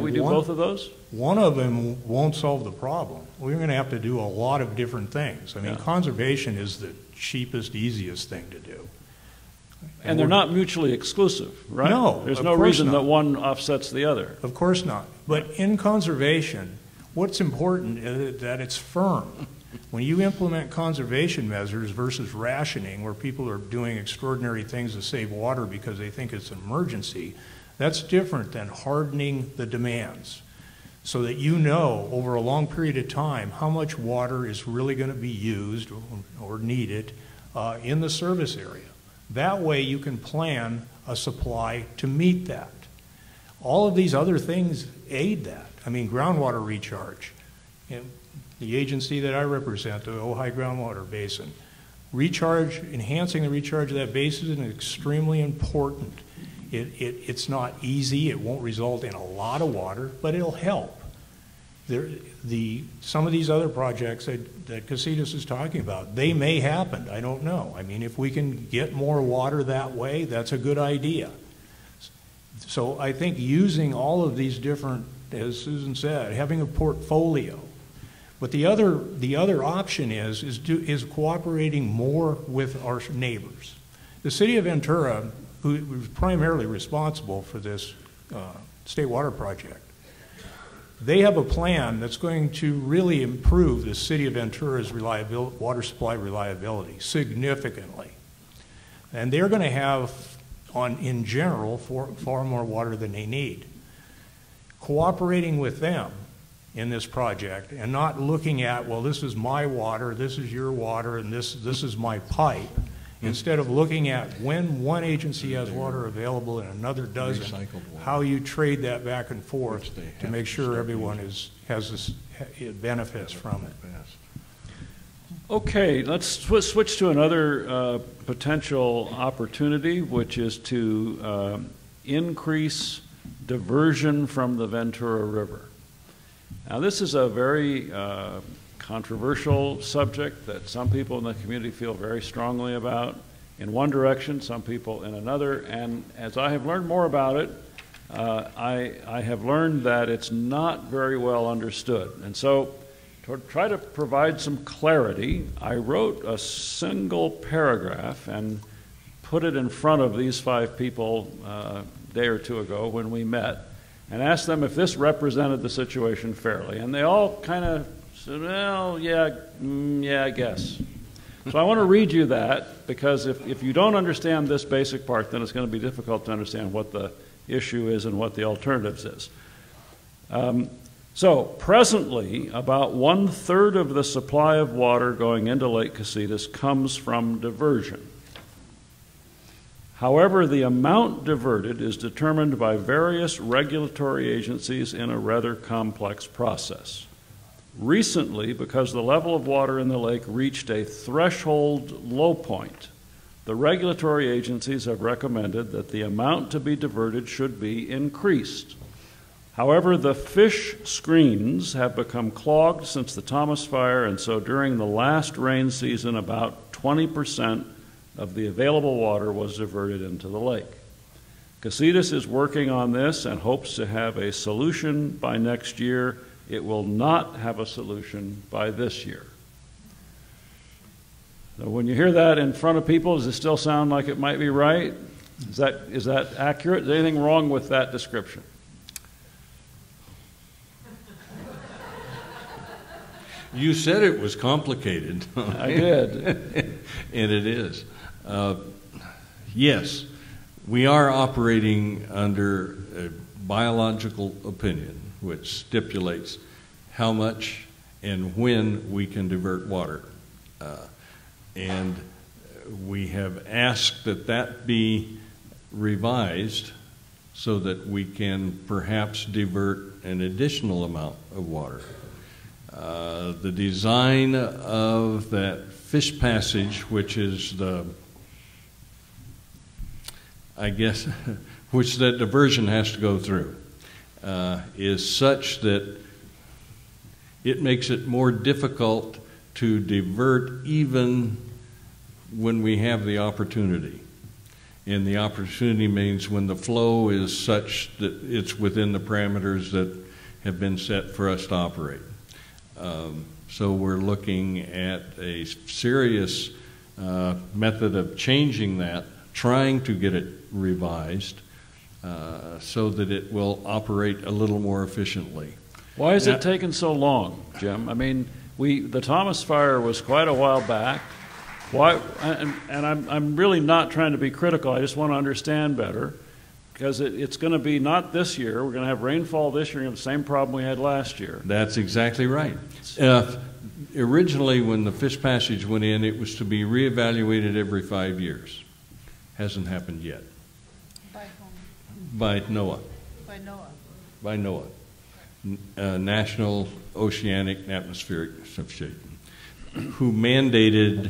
we do both of those? One of them won't solve the problem. We're going to have to do a lot of different things. I mean, conservation is the cheapest, easiest thing to do. And they're not mutually exclusive, right? No, there's no reason that one offsets the other. Of course not. But in conservation, what's important is that it's firm. When you implement conservation measures versus rationing, where people are doing extraordinary things to save water because they think it's an emergency, that's different than hardening the demands, so that you know over a long period of time how much water is really going to be used or needed in the service area. That way you can plan a supply to meet that. All of these other things aid that. I mean, groundwater recharge. The agency that I represent, the Ojai Groundwater Basin, enhancing the recharge of that basin is extremely important. It's not easy, it won't result in a lot of water, but it'll help. Some of these other projects that Casitas is talking about, they may happen, I don't know. I mean, if we can get more water that way, that's a good idea. So I think using all of these different, as Susan said, having a portfolio. But the other option is cooperating more with our neighbors. The city of Ventura, who was primarily responsible for this state water project, they have a plan that's going to really improve the city of Ventura's water supply reliability significantly. And they're going to have, in general, far more water than they need. Cooperating with them in this project and not looking at, well, this is my water, this is your water, and this is my pipe. Instead of looking at when one agency has water available and another doesn't, how you trade that back and forth to make sure everyone has benefits from it. Okay, let's switch to another potential opportunity, which is to increase diversion from the Ventura River. Now, this is a very controversial subject that some people in the community feel very strongly about in one direction, some people in another, and as I have learned more about it, I have learned that it's not very well understood. And so, to try to provide some clarity, I wrote a single paragraph and put it in front of these 5 people a day or two ago when we met, and asked them if this represented the situation fairly. And they all kind of said, well, yeah, I guess. So I want to read you that, because if you don't understand this basic part, then it's going to be difficult to understand what the issue is and what the alternatives is. So presently, about 1/3 of the supply of water going into Lake Casitas comes from diversion. However, the amount diverted is determined by various regulatory agencies in a rather complex process. Recently, because the level of water in the lake reached a threshold low point, the regulatory agencies have recommended that the amount to be diverted should be increased. However, the fish screens have become clogged since the Thomas Fire, and so during the last rain season, about 20% of the available water was diverted into the lake. Casitas is working on this and hopes to have a solution by next year. It will not have a solution by this year. So when you hear that in front of people, does it still sound like it might be right? Is that accurate? Is there anything wrong with that description? You said it was complicated. I did. And it is. Yes, we are operating under a biological opinion which stipulates how much and when we can divert water. And we have asked that that be revised so that we can perhaps divert an additional amount of water. The design of that fish passage, which is the I guess, which that diversion has to go through, is such that it makes it more difficult to divert even when we have the opportunity. And the opportunity means when the flow is such that it's within the parameters that have been set for us to operate. So we're looking at a serious method of changing that, trying to get it revised so that it will operate a little more efficiently. Why is it taking so long, Jim? I mean, the Thomas fire was quite a while back. Why? And I'm really not trying to be critical. I just want to understand better, because it's going to be not this year. We're going to have rainfall this year and have the same problem we had last year. That's exactly right. Originally, when the fish passage went in, it was to be reevaluated every 5 years. Hasn't happened yet. By whom? By NOAA. By NOAA. By NOAA, National Oceanic and Atmospheric Association, who mandated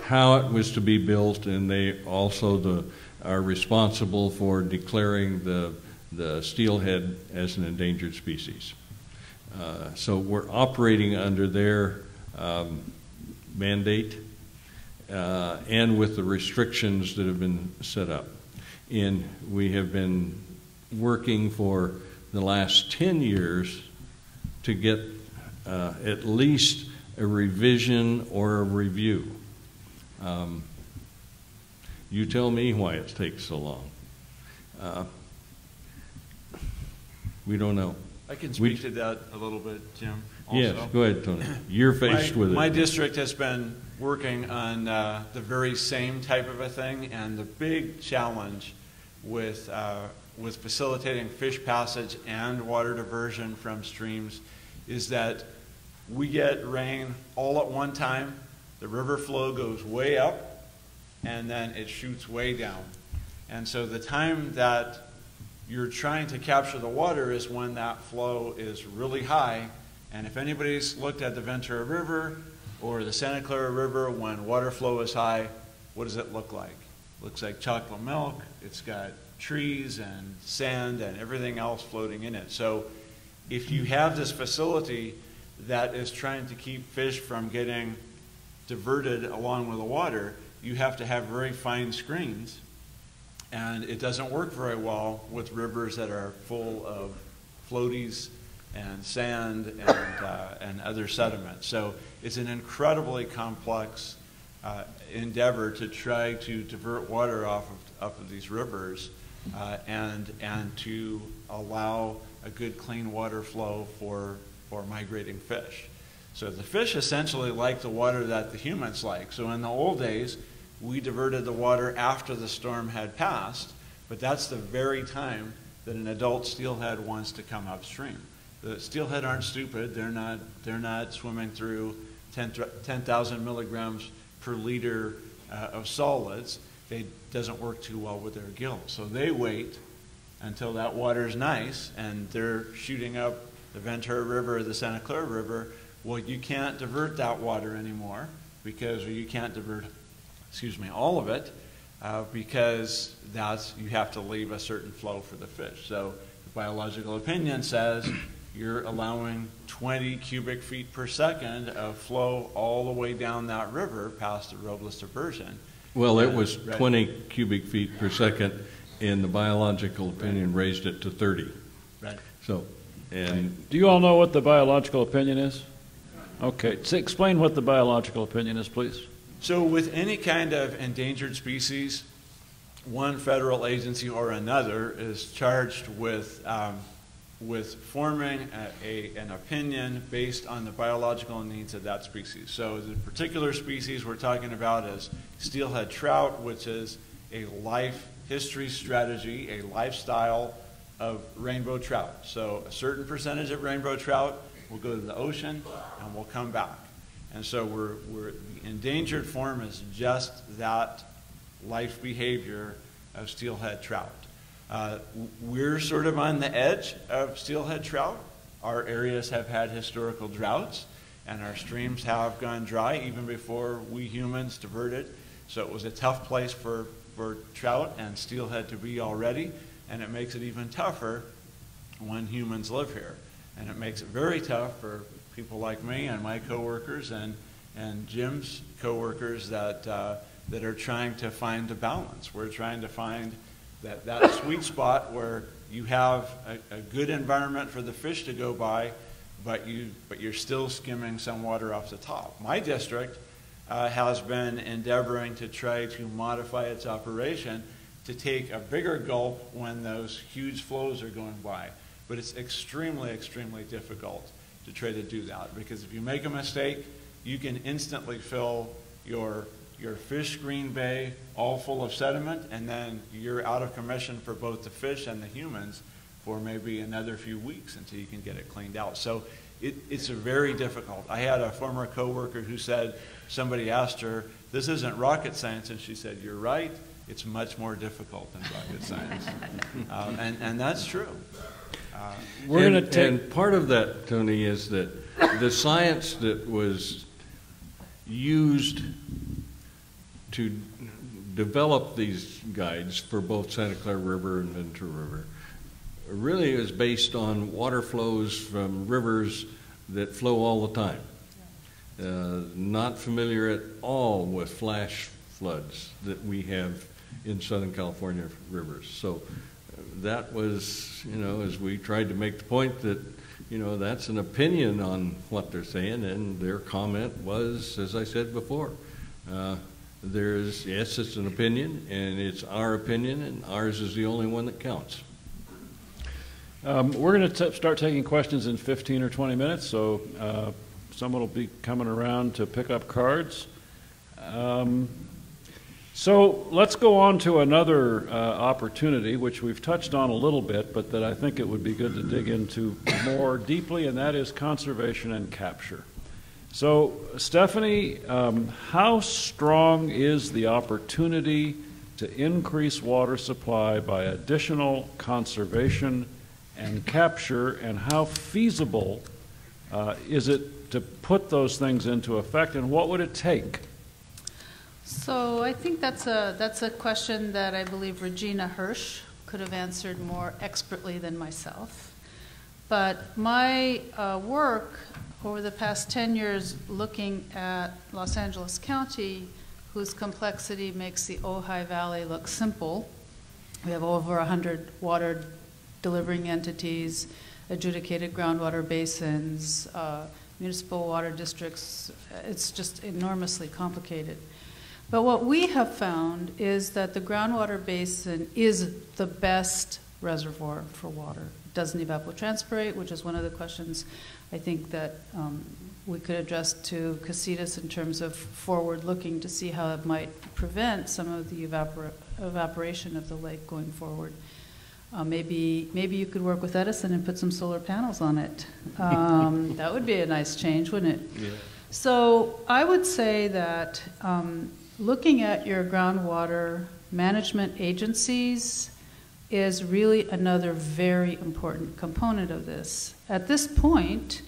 how it was to be built, and they also are responsible for declaring the steelhead as an endangered species. So we're operating under their mandate and with the restrictions that have been set up. And we have been working for the last 10 years to get at least a revision or a review. You tell me why it takes so long. We don't know. I can speak to that a little bit, Jim. Also. Yes, go ahead, Tony. You're faced with it. My district has been working on the very same type of a thing, and the big challenge with facilitating fish passage and water diversion from streams is that we get rain all at one time, the river flow goes way up, and then it shoots way down. And so the time that you're trying to capture the water is when that flow is really high. And if anybody's looked at the Ventura River or the Santa Clara River when water flow is high, what does it look like? It looks like chocolate milk. It's got trees and sand and everything else floating in it. So if you have this facility that is trying to keep fish from getting diverted along with the water, you have to have very fine screens. And it doesn't work very well with rivers that are full of floaties and sand and other sediment. So it's an incredibly complex endeavor to try to divert water off of these rivers and to allow a good clean water flow for migrating fish. So the fish essentially like the water that the humans like. So in the old days, we diverted the water after the storm had passed, but that's the very time that an adult steelhead wants to come upstream. The steelhead aren't stupid. They're not swimming through 10,000 milligrams per liter of solids. It doesn't work too well with their gills. So they wait until that water's nice and they're shooting up the Ventura River or the Santa Clara River. Well, you can't divert that water anymore or you can't divert all of it, because you have to leave a certain flow for the fish. So the biological opinion says you're allowing 20 cubic feet per second of flow all the way down that river past the Robles diversion. Well, it was 20 cubic feet per second, and the biological opinion raised it to 30. Right. So, and do you all know what the biological opinion is? Okay, so explain what the biological opinion is, please. So with any kind of endangered species, one federal agency or another is charged with forming an opinion based on the biological needs of that species. So the particular species we're talking about is steelhead trout, which is a life history strategy, a lifestyle of rainbow trout. So a certain percentage of rainbow trout will go to the ocean and will come back. And so the endangered form is just that life behavior of steelhead trout. We're sort of on the edge of steelhead trout. Our areas have had historical droughts, and our streams have gone dry even before we humans diverted. So it was a tough place for for trout and steelhead to be already, and it makes it even tougher when humans live here. And it makes it very tough for people like me and my coworkers and Jim's coworkers that are trying to find a balance. We're trying to find that sweet spot where you have a good environment for the fish to go by, but you're still skimming some water off the top. My district has been endeavoring to try to modify its operation to take a bigger gulp when those huge flows are going by. But it's extremely, extremely difficult to try to do that, because if you make a mistake, you can instantly fill your fish screen bay all full of sediment, and then you're out of commission for both the fish and the humans for maybe another few weeks until you can get it cleaned out. So it's a very difficult. I had a former coworker who said, somebody asked her, this isn't rocket science, and she said, you're right, it's much more difficult than rocket science. And that's true. And part of that, Tony, is that the science that was used to develop these guides for both Santa Clara River and Ventura River really is based on water flows from rivers that flow all the time. Not familiar at all with flash floods that we have in Southern California rivers. So that was, as we tried to make the point that, that's an opinion on what they're saying, and their comment was, as I said before, yes, it's an opinion, and it's our opinion, and ours is the only one that counts. We're going to start taking questions in 15 or 20 minutes, so someone will be coming around to pick up cards. So let's go on to another opportunity, which we've touched on a little bit, but that I think it would be good to dig into more deeply, and that is conservation and capture. So, Stephanie, how strong is the opportunity to increase water supply by additional conservation and capture, and how feasible is it to put those things into effect, and what would it take? So I think that's a question that I believe Regina Hirsch could have answered more expertly than myself. But my work over the past 10 years looking at Los Angeles County, whose complexity makes the Ojai Valley look simple. We have over 100 water delivering entities, adjudicated groundwater basins, municipal water districts. It's just enormously complicated. But what we have found is that the groundwater basin is the best reservoir for water. It doesn't evapotranspirate, which is one of the questions I think that we could address to Casitas in terms of forward-looking to see how it might prevent some of the evaporation of the lake going forward. Maybe you could work with Edison and put some solar panels on it. That would be a nice change, wouldn't it? Yeah. So I would say that looking at your groundwater management agencies is really another very important component of this. At this point,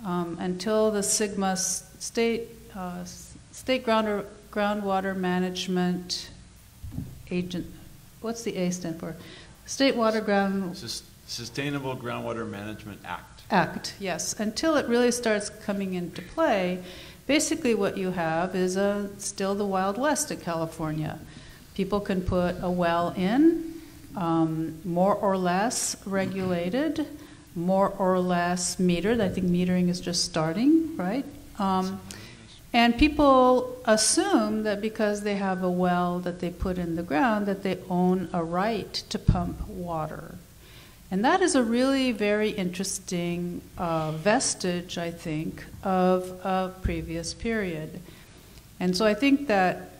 until the SGMA state groundwater management agent, what's the A stand for? State Water Sustainable Groundwater Management Act. Act, yes. Until it really starts coming into play, basically what you have is still the Wild West of California. People can put a well in, more or less regulated, more or less metered. I think metering is just starting, right? And people assume that because they have a well that they put in the ground that they own a right to pump water. And that is a really very interesting vestige, I think, of a previous period. And so I think that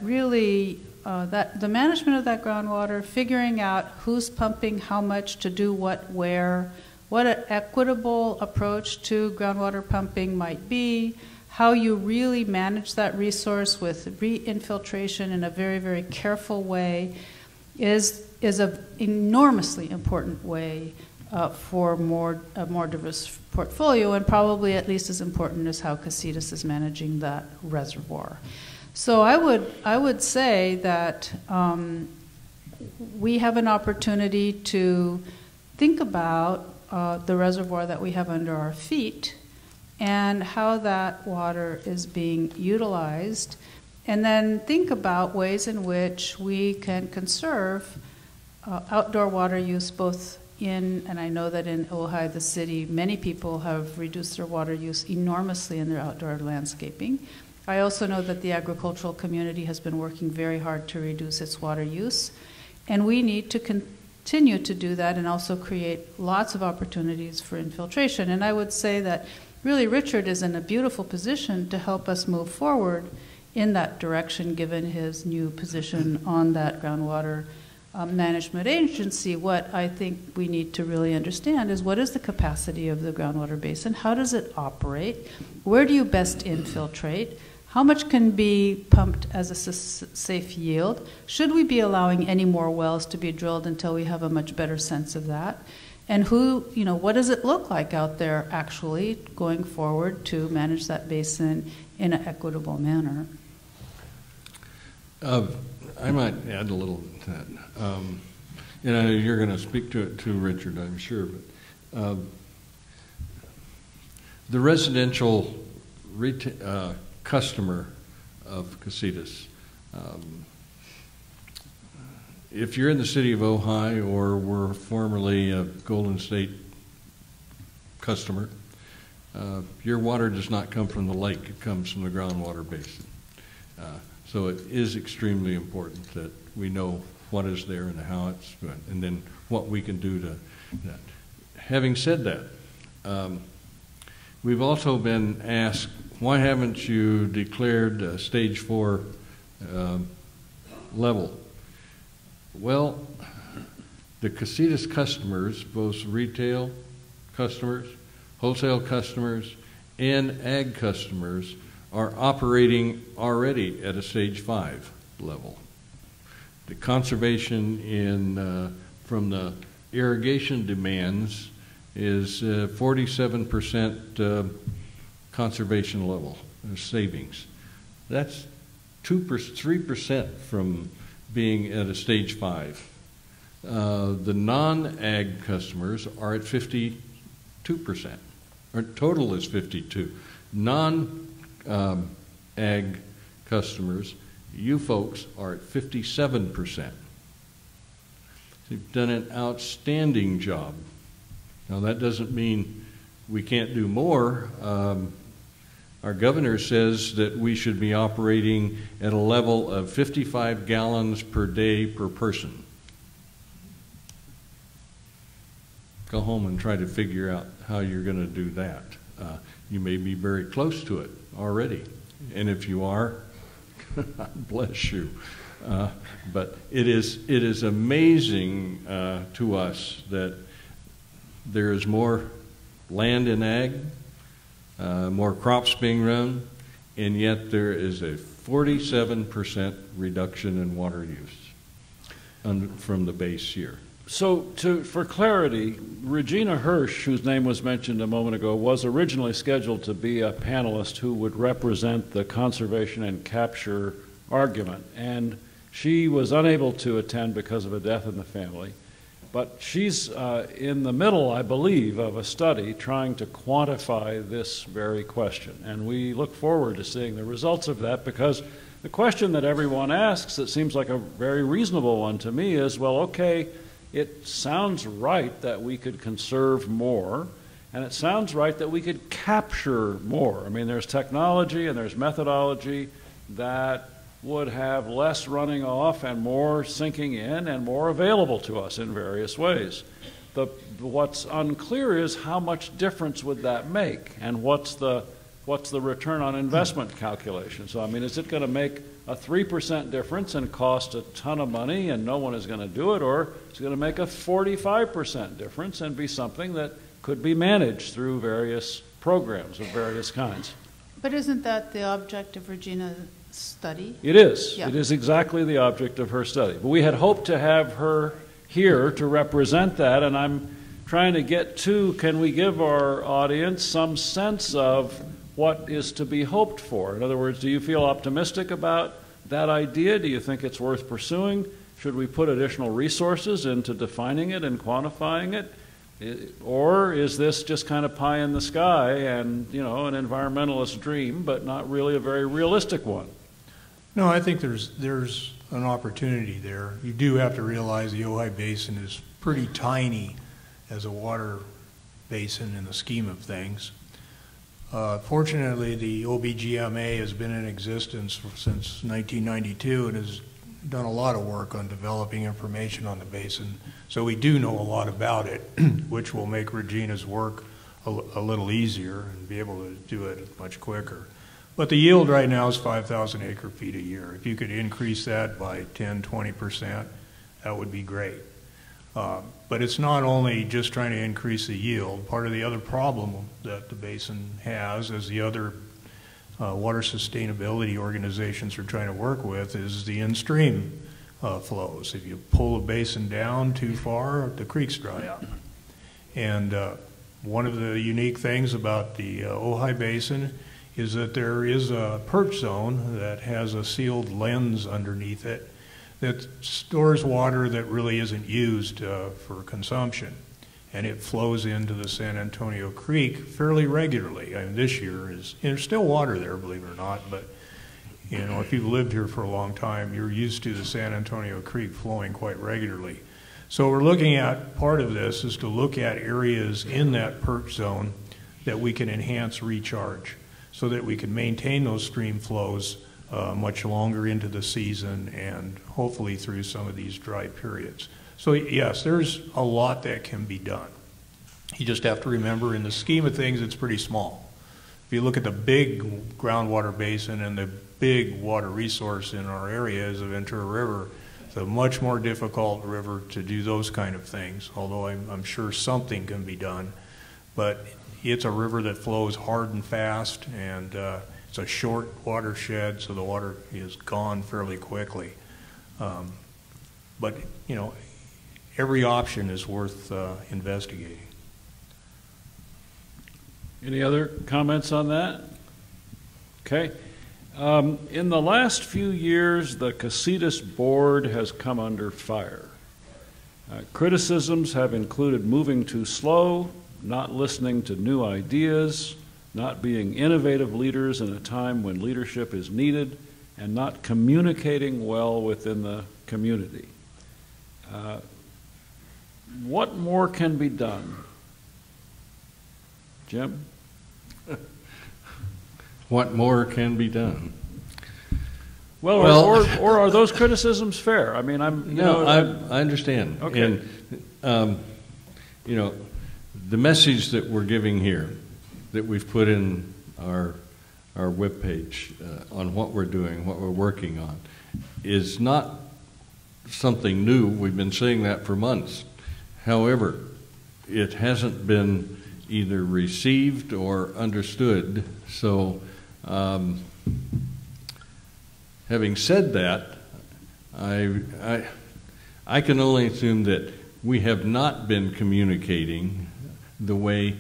really that the management of that groundwater, figuring out who's pumping how much to do what where, what an equitable approach to groundwater pumping might be, how you really manage that resource with re-infiltration in a very, very careful way is an enormously important way for a more diverse portfolio, and probably at least as important as how Casitas is managing that reservoir. So I would say that we have an opportunity to think about the reservoir that we have under our feet and how that water is being utilized, and then think about ways in which we can conserve outdoor water use both in, and I know that in Ojai, the city, many people have reduced their water use enormously in their outdoor landscaping. I also know that the agricultural community has been working very hard to reduce its water use, and we need to continue to do that and also create lots of opportunities for infiltration. And I would say that really Richard is in a beautiful position to help us move forward in that direction, given his new position on that groundwater management agency. What I think we need to really understand is, what is the capacity of the groundwater basin? How does it operate? Where do you best infiltrate? How much can be pumped as a safe yield? Should we be allowing any more wells to be drilled until we have a much better sense of that? And what does it look like out there actually going forward to manage that basin in an equitable manner? I might add a little to that. You're going to speak to it too, Richard, I'm sure. But the residential customer of Casitas, if you're in the city of Ojai or were formerly a Golden State customer, your water does not come from the lake, it comes from the groundwater basin. So it is extremely important that we know what is there and how it's good, and then what we can do to that. Having said that, we've also been asked, why haven't you declared stage 4 level? Well, the Casitas customers, both retail customers, wholesale customers, and ag customers, are operating already at a stage 5 level. The conservation from the irrigation demands is 47% conservation level savings. That's 3% from being at a stage 5. The non-ag customers are at 52%. Our total is 52. Non-ag customers, you folks, are at 57%. You've done an outstanding job. Now that doesn't mean we can't do more. Our governor says that we should be operating at a level of 55 gallons per day per person. Go home and try to figure out how you're going to do that. You may be very close to it already, and if you are, bless you. But it is amazing to us that there is more land in ag, more crops being run, and yet there is a 47% reduction in water use from the base year. So for clarity, Regina Hirsch, whose name was mentioned a moment ago, was originally scheduled to be a panelist who would represent the conservation and capture argument, and she was unable to attend because of a death in the family. But she's in the middle, I believe, of a study trying to quantify this very question. And we look forward to seeing the results of that, because the question that everyone asks, that seems like a very reasonable one to me, is, well, okay, it sounds right that we could conserve more, and it sounds right that we could capture more. I mean, there's technology and there's methodology that would have less running off and more sinking in and more available to us in various ways. What's unclear is how much difference would that make, and what's the return on investment calculation. So I mean, is it going to make a 3% difference and cost a ton of money and no one is going to do it, or is it going to make a 45% difference and be something that could be managed through various programs of various kinds? But isn't that the object of Regina's study? It is. Yeah. It is exactly the object of her study. But we had hoped to have her here to represent that, and I'm trying to get to, can we give our audience some sense of what is to be hoped for? In other words, do you feel optimistic about that idea? Do you think it's worth pursuing? Should we put additional resources into defining it and quantifying it? Or is this just kind of pie in the sky and, you know, an environmentalist dream, but not really a very realistic one? No, I think there's an opportunity there. You do have to realize the Ojai Basin is pretty tiny as a water basin in the scheme of things. Fortunately, the OBGMA has been in existence since 1992 and has done a lot of work on developing information on the basin. So we do know a lot about it, which will make Regina's work a little easier and be able to do it much quicker. But the yield right now is 5,000 acre-feet a year. If you could increase that by 10, 20%, that would be great. But it's not only just trying to increase the yield. Part of the other problem that the basin has, as the other water sustainability organizations are trying to work with, is the in-stream flows. If you pull a basin down too far, the creeks dry up. And one of the unique things about the Ojai Basin is that there is a perch zone that has a sealed lens underneath it that stores water that really isn't used for consumption. And it flows into the San Antonio Creek fairly regularly. I mean, this year there's still water there, believe it or not, but you know, if you've lived here for a long time, you're used to the San Antonio Creek flowing quite regularly. So we're looking at, part of this is to look at areas in that perch zone that we can enhance recharge so that we can maintain those stream flows much longer into the season and hopefully through some of these dry periods. So yes, there's a lot that can be done. You just have to remember, in the scheme of things, it's pretty small. If you look at the big groundwater basin and the big water resource in our area is the Ventura River, it's a much more difficult river to do those kind of things, although I'm sure something can be done. But it's a river that flows hard and fast, and it's a short watershed, so the water is gone fairly quickly. But, you know, every option is worth investigating. Any other comments on that? Okay. In the last few years, the Casitas board has come under fire. Criticisms have included moving too slow, not listening to new ideas, not being innovative leaders in a time when leadership is needed, and not communicating well within the community. What more can be done? Jim? What more can be done? Well, or are those criticisms fair? I mean, I understand. Okay. And, you know, the message that we're giving here, that we've put in our webpage on what we're doing, what we're working on, is not something new. We've been saying that for months. However, it hasn't been either received or understood. So, having said that, I can only assume that we have not been communicating the way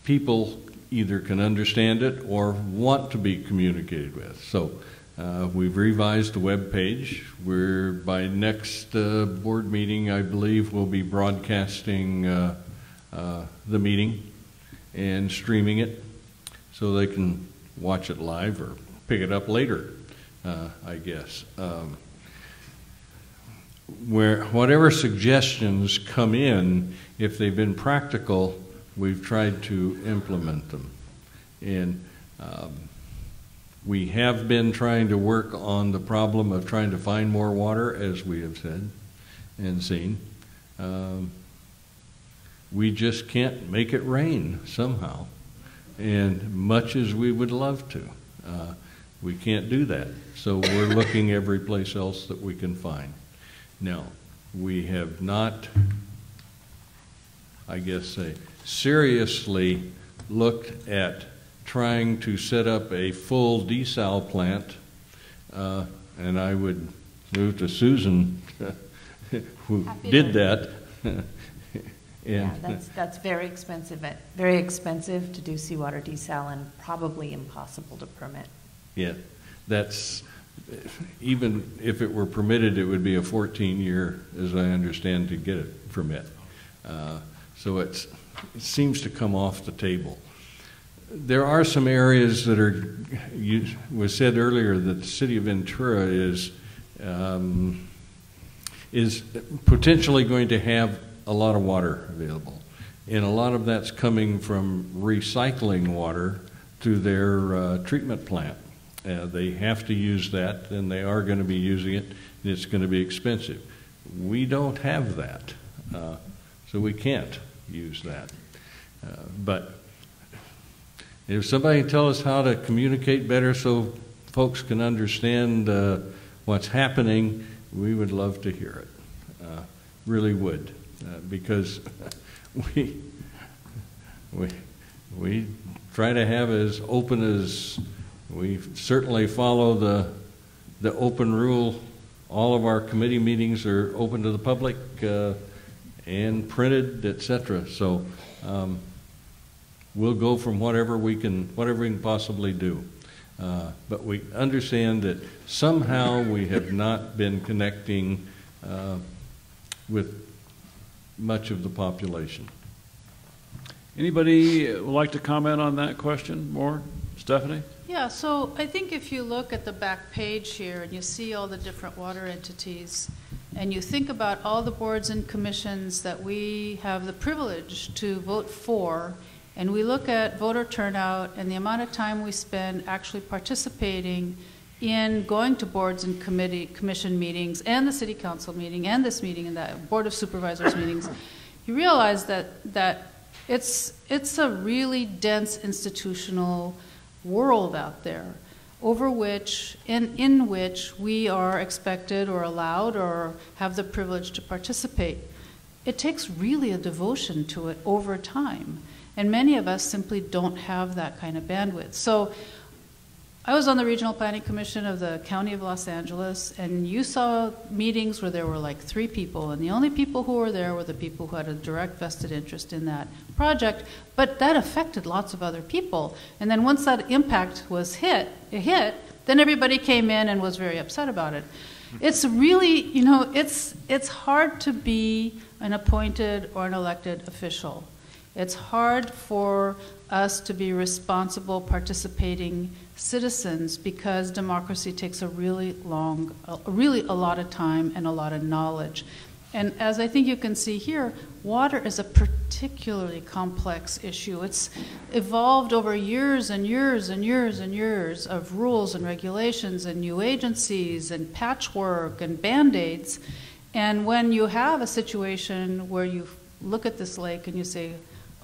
people either can understand it or want to be communicated with. So we've revised the web page. We're, by next board meeting, I believe, we'll be broadcasting the meeting and streaming it so they can watch it live or pick it up later, I guess. Whatever suggestions come in, if they've been practical, we've tried to implement them. And we have been trying to work on the problem of trying to find more water, as we have said and seen. We just can't make it rain somehow. And much as we would love to, we can't do that. So we're looking every place else that we can find. Now, we have not, I guess, seriously looked at trying to set up a full desal plant, and I would move to Susan, who did that, Yeah, that's very expensive to do seawater desal and probably impossible to permit. Yeah, that's, even if it were permitted, it would be a 14-year, as I understand, to get a permit. So it seems to come off the table. There are some areas that are, was said earlier that the city of Ventura is potentially going to have a lot of water available. And a lot of that's coming from recycling water to their treatment plant. They have to use that, and they are going to be using it, and it's going to be expensive. We don't have that, so we can't use that. But if somebody can tell us how to communicate better so folks can understand what's happening, we would love to hear it. Really would, because we try to have as open as, we certainly follow the open rule. All of our committee meetings are open to the public and printed, etc. So we'll go from whatever we can possibly do. But we understand that somehow we have not been connecting with much of the population. Anybody would like to comment on that question more? Stephanie? Yeah, so I think if you look at the back page here and you see all the different water entities and you think about all the boards and commissions that we have the privilege to vote for, and we look at voter turnout and the amount of time we spend actually participating in going to boards and commission meetings and the city council meeting and this meeting and that board of supervisors meetings, you realize that it's a really dense institutional world out there over which, in which we are expected or allowed or have the privilege to participate. It takes really a devotion to it over time. And many of us simply don't have that kind of bandwidth. So I was on the Regional Planning Commission of the County of Los Angeles, and you saw meetings where there were like 3 people, and the only people who were there were the people who had a direct vested interest in that project, but that affected lots of other people. And then once that impact was hit, then everybody came in and was very upset about it. It's really, you know, it's hard to be an appointed or an elected official. It's hard for us to be responsible, participating citizens because democracy takes a really a lot of time and a lot of knowledge. And as I think you can see here, water is a particularly complex issue. It's evolved over years and years and years and years of rules and regulations and new agencies and patchwork and Band-Aids. And when you have a situation where you look at this lake and you say,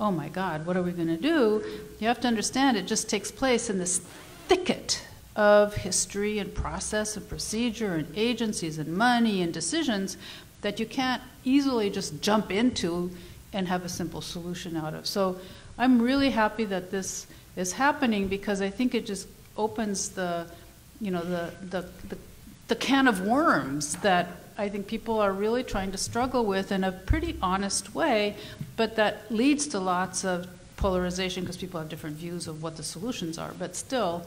oh my God, what are we going to do? You have to understand it just takes place in this thicket of history and process and procedure and agencies and money and decisions that you can't easily just jump into and have a simple solution out of. So I'm really happy that this is happening because I think it just opens the can of worms that I think people are really trying to struggle with in a pretty honest way, but that leads to lots of polarization because people have different views of what the solutions are. But still,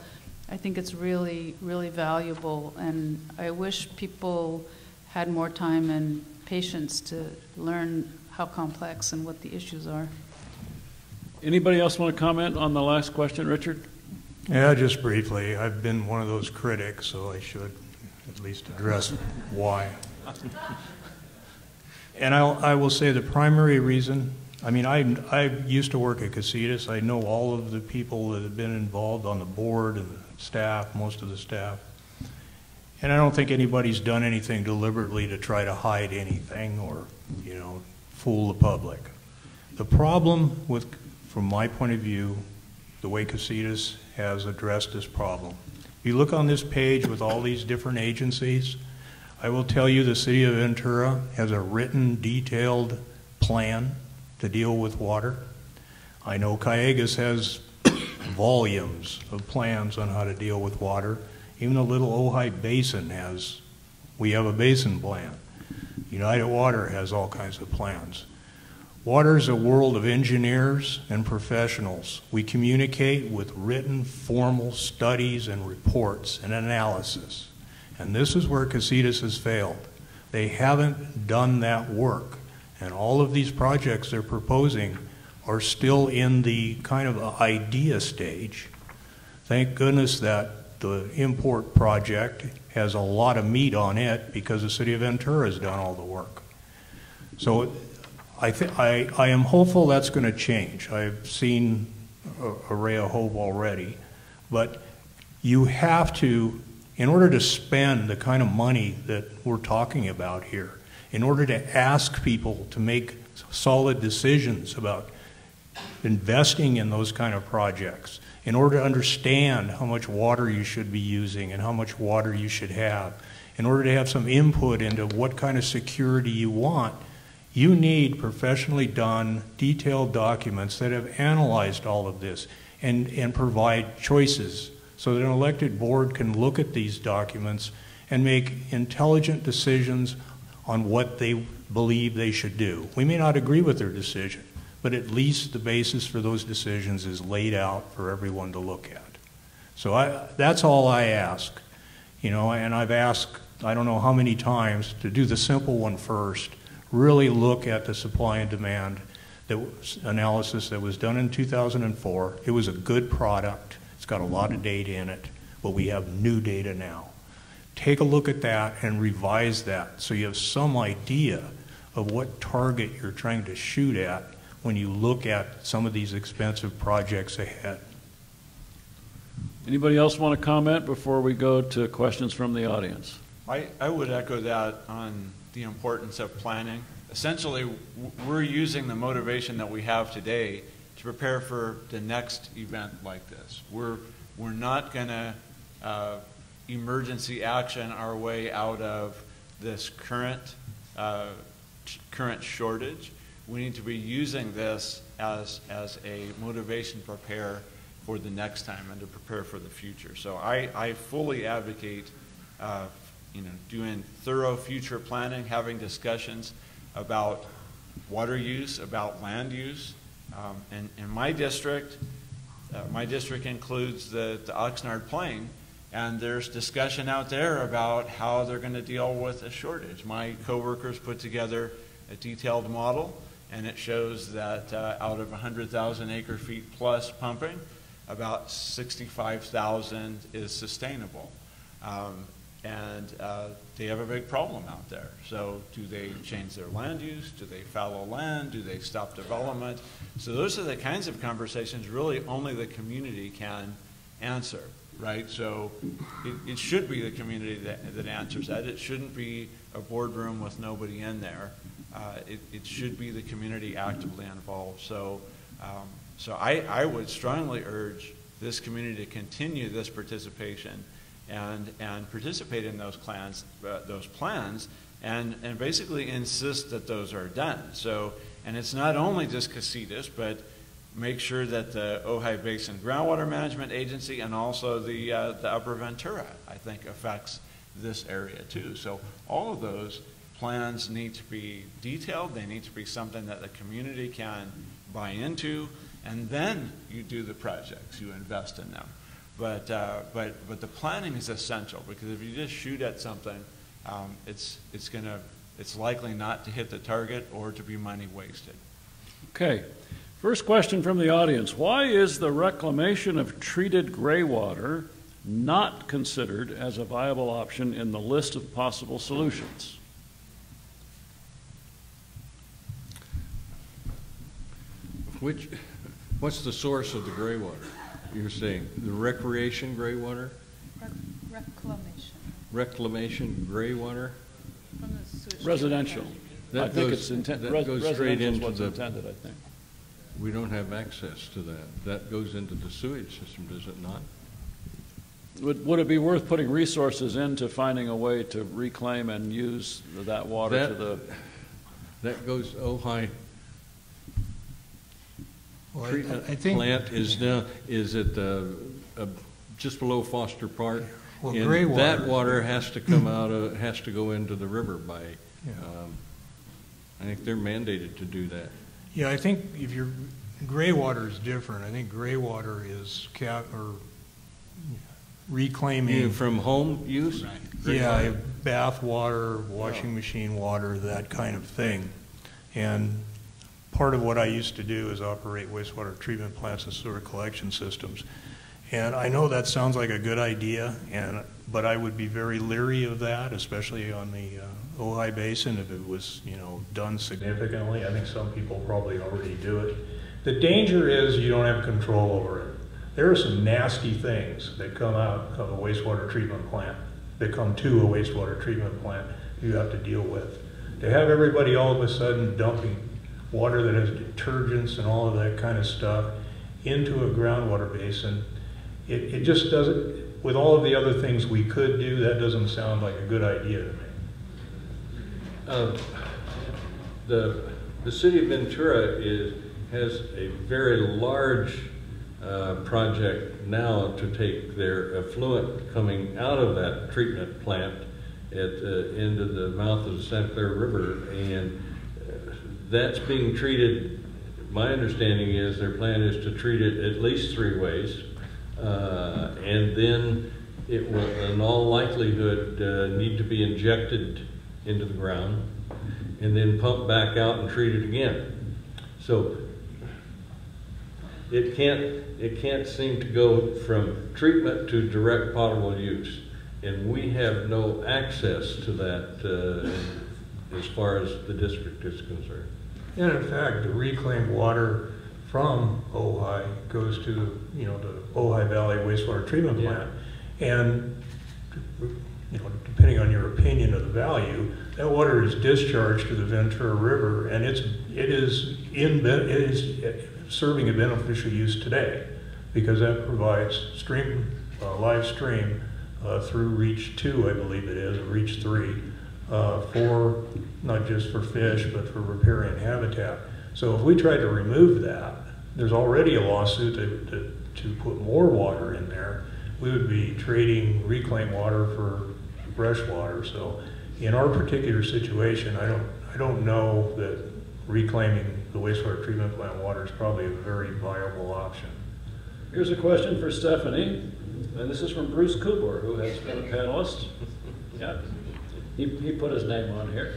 I think it's really, really valuable, and I wish people had more time and patience to learn how complex and what the issues are. Anybody else want to comment on the last question, Richard? Yeah, just briefly. I've been one of those critics, so I should at least address why. And I will say the primary reason, I mean, I used to work at Casitas. I know all of the people that have been involved on the board and the staff, most of the staff. And I don't think anybody's done anything deliberately to try to hide anything or, you know, fool the public. The problem with, from my point of view, the way Casitas has addressed this problem. If you look on this page with all these different agencies, I will tell you the city of Ventura has a written, detailed plan to deal with water. I know Callegas has volumes of plans on how to deal with water. Even the little Ojai Basin we have a basin plan. United Water has all kinds of plans. Water is a world of engineers and professionals. We communicate with written, formal studies and reports and analysis. And this is where Casitas has failed. They haven't done that work. And all of these projects they're proposing are still in the kind of idea stage. Thank goodness that the import project has a lot of meat on it because the city of Ventura has done all the work. So I am hopeful that's going to change. I've seen a ray of hope already. But you have to, in order to spend the kind of money that we're talking about here, in order to ask people to make solid decisions about investing in those kind of projects, in order to understand how much water you should be using and how much water you should have, in order to have some input into what kind of security you want, you need professionally done, detailed documents that have analyzed all of this and provide choices so that an elected board can look at these documents and make intelligent decisions on what they believe they should do. We may not agree with their decision, but at least the basis for those decisions is laid out for everyone to look at. So that's all I ask, and I've asked, I don't know how many times, to do the simple one first, really look at the supply and demand analysis that was done in 2004. It was a good product. It's got a lot of data in it, but we have new data now. Take a look at that and revise that so you have some idea of what target you're trying to shoot at when you look at some of these expensive projects ahead. Anybody else want to comment before we go to questions from the audience? I would echo that on the importance of planning. Essentially, we're using the motivation that we have today to prepare for the next event like this. We're not going to emergency action our way out of this current shortage. We need to be using this as a motivation to prepare for the next time and to prepare for the future. So I fully advocate doing thorough future planning, having discussions about water use, about land use. In my district includes the Oxnard Plain, and there's discussion out there about how they're going to deal with a shortage. My coworkers put together a detailed model, and it shows that out of 100,000 acre feet plus pumping, about 65,000 is sustainable. They have a big problem out there. So do they change their land use? Do they fallow land? Do they stop development? So those are the kinds of conversations really only the community can answer, right? So it should be the community that answers that. It shouldn't be a boardroom with nobody in there. It should be the community actively involved. So I would strongly urge this community to continue this participation and participate in those plans and basically insist that those are done. So, and it's not only just Casitas, but make sure that the Ojai Basin Groundwater Management Agency and also the Upper Ventura, I think, affects this area too. So all of those plans need to be detailed. They need to be something that the community can buy into, and then you do the projects, you invest in them. But the planning is essential, because if you just shoot at something, it's likely not to hit the target or to be money wasted. Okay. First question from the audience. Why is the reclamation of treated gray water not considered as a viable option in the list of possible solutions? What's the source of the gray water? You're saying the recreation gray water? Reclamation. Reclamation gray water? From the sewage Residential. That I think goes, it's intended. that goes straight into what's the, intended, I think. We don't have access to that. That goes into the sewage system, does it not? Would it be worth putting resources into finding a way to reclaim and use that water to the... That goes, Ojai Well, treatment I think plant is at just below Foster Park. Well, and gray water, that water has to come out of, has to go into the river by, Yeah. I think they're mandated to do that. Yeah, I think if you're, gray water is different. I think gray water is reclaiming. From home use? Right. Yeah, bath water, washing machine water, that kind of thing. And part of what I used to do is operate wastewater treatment plants and sewer collection systems. And I know that sounds like a good idea, but I would be very leery of that, especially on the Ojai Basin, if it was, done significantly. I think some people probably already do it. The danger is you don't have control over it. There are some nasty things that come out of a wastewater treatment plant, that come to a wastewater treatment plant you have to deal with. To have everybody all of a sudden dumping water that has detergents and all of that kind of stuff into a groundwater basin, it just doesn't, with all of the other things we could do, that doesn't sound like a good idea to me. The city of Ventura has a very large project now to take their effluent coming out of that treatment plant into the mouth of the Santa Clara River, and that's being treated. My understanding is their plan is to treat it at least 3 ways, and then it will in all likelihood need to be injected into the ground and then pumped back out and treated again. So it can't seem to go from treatment to direct potable use, and we have no access to that as far as the district is concerned. And in fact, the reclaimed water from Ojai goes to, the Ojai Valley wastewater treatment plant. And, depending on your opinion of the value, that water is discharged to the Ventura River, and it is serving a beneficial use today, because that provides live stream through Reach 2, I believe it is, or Reach 3, for not just for fish, but for riparian habitat. So if we try to remove that, there's already a lawsuit to put more water in there. We would be trading reclaimed water for fresh water. So in our particular situation, I don't know that reclaiming the wastewater treatment plant water is probably a very viable option. Here's a question for Stephanie, and this is from Bruce Cooper, who has been a panelist. Yeah, he put his name on here.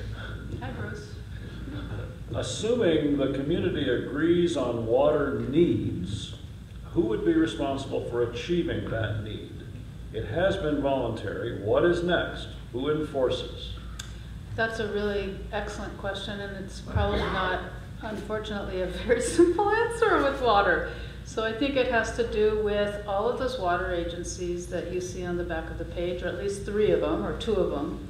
Hi, Bruce. Assuming the community agrees on water needs, who would be responsible for achieving that need? It has been voluntary. What is next? Who enforces? That's a really excellent question, and it's probably not, unfortunately, a very simple answer with water. So I think it has to do with all of those water agencies that you see on the back of the page, or at least 3 of them, or 2 of them.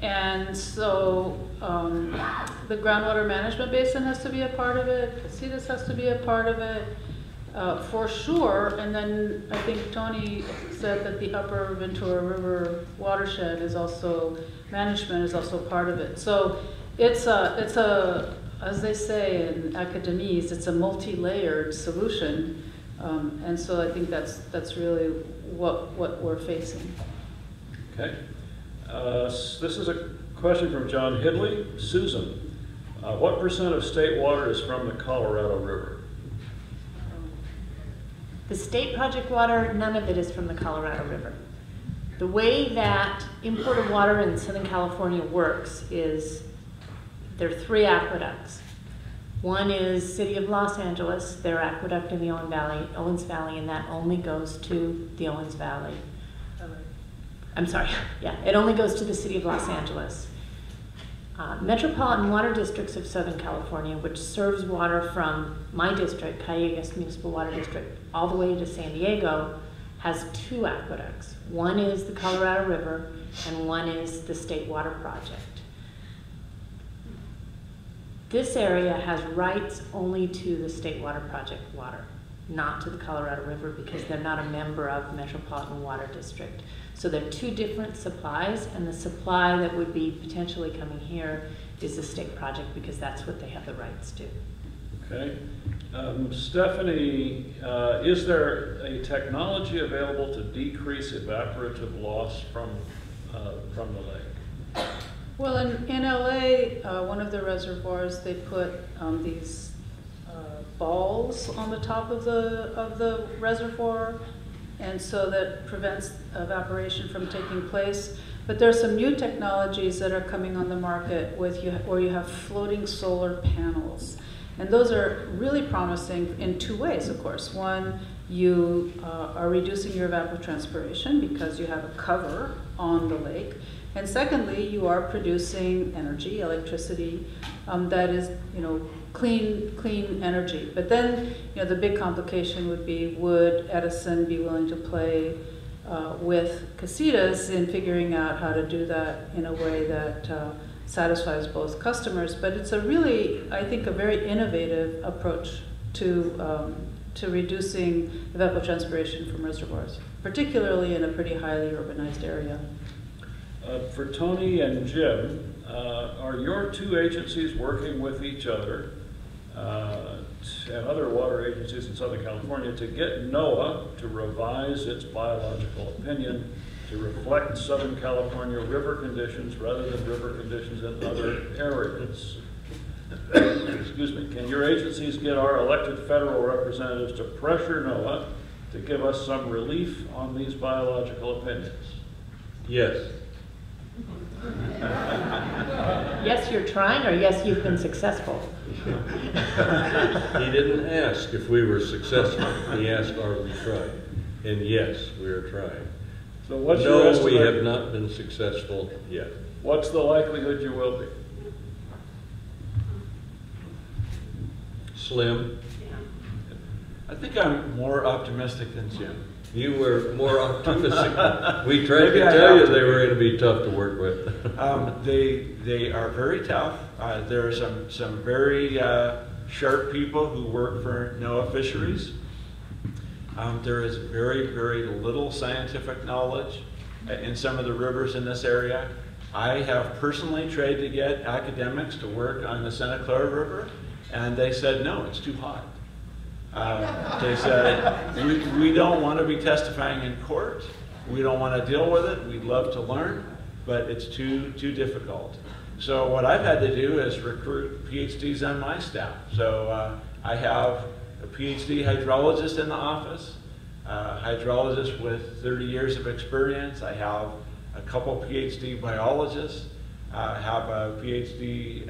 And so the Groundwater Management Basin has to be a part of it, Casitas has to be a part of it, for sure. And then I think Tony said that the Upper Ventura River watershed is also, management is also part of it. So it's a, as they say in academies, it's a multi-layered solution. And so I think that's really what we're facing. Okay. This is a question from John Hidley. Susan, what % of state water is from the Colorado River? The state project water, none of it is from the Colorado River. The way that imported water in Southern California works is there are 3 aqueducts. One is City of Los Angeles, their aqueduct in the Owens Valley, and that only goes to the Owens Valley. I'm sorry, yeah, it only goes to the City of Los Angeles. Metropolitan Water Districts of Southern California, which serves water from my district, Callegas Municipal Water District, all the way to San Diego, has 2 aqueducts. One is the Colorado River, and one is the State Water Project. This area has rights only to the State Water Project water, not to the Colorado River, because they're not a member of Metropolitan Water District. So they're 2 different supplies, and the supply that would be potentially coming here is the state project, because that's what they have the rights to. Okay. Stephanie, is there a technology available to decrease evaporative loss from the lake? Well, in LA, one of the reservoirs, they put these balls on the top of the reservoir, and so that prevents evaporation from taking place. But there are some new technologies that are coming on the market where you have floating solar panels. And those are really promising in two ways, of course. One, you are reducing your evapotranspiration because you have a cover on the lake. And secondly, you are producing energy, electricity, that is, clean energy. But then, the big complication would be, would Edison be willing to play with casitas in figuring out how to do that in a way that satisfies both customers? But it's a really, I think, a very innovative approach to reducing evapotranspiration from reservoirs, particularly in a pretty highly urbanized area. For Tony and Jim, are your two agencies working with each other and other water agencies in Southern California to get NOAA to revise its biological opinion to reflect Southern California river conditions rather than river conditions in other areas? Excuse me. Can your agencies get our elected federal representatives to pressure NOAA to give us some relief on these biological opinions? Yes. Yes, you're trying, or yes, you've been successful? He didn't ask if we were successful. He asked, are we trying? And yes, we are trying. So what's your estimate? No, we have not been successful yet. What's the likelihood you will be? Slim. I think I'm more optimistic than Jim. You were more optimistic. We tried to tell you they were going to be tough to work with. They are very tough. There are some very sharp people who work for NOAA Fisheries. There is very, very little scientific knowledge in some of the rivers in this area. I have personally tried to get academics to work on the Santa Clara River, and they said, no, it's too hot. They said, we don't want to be testifying in court. We don't want to deal with it. We'd love to learn, but it's too difficult. So what I've had to do is recruit PhDs on my staff. So I have a PhD hydrologist in the office, hydrologist with 30 years of experience. I have a couple PhD biologists. I have a PhD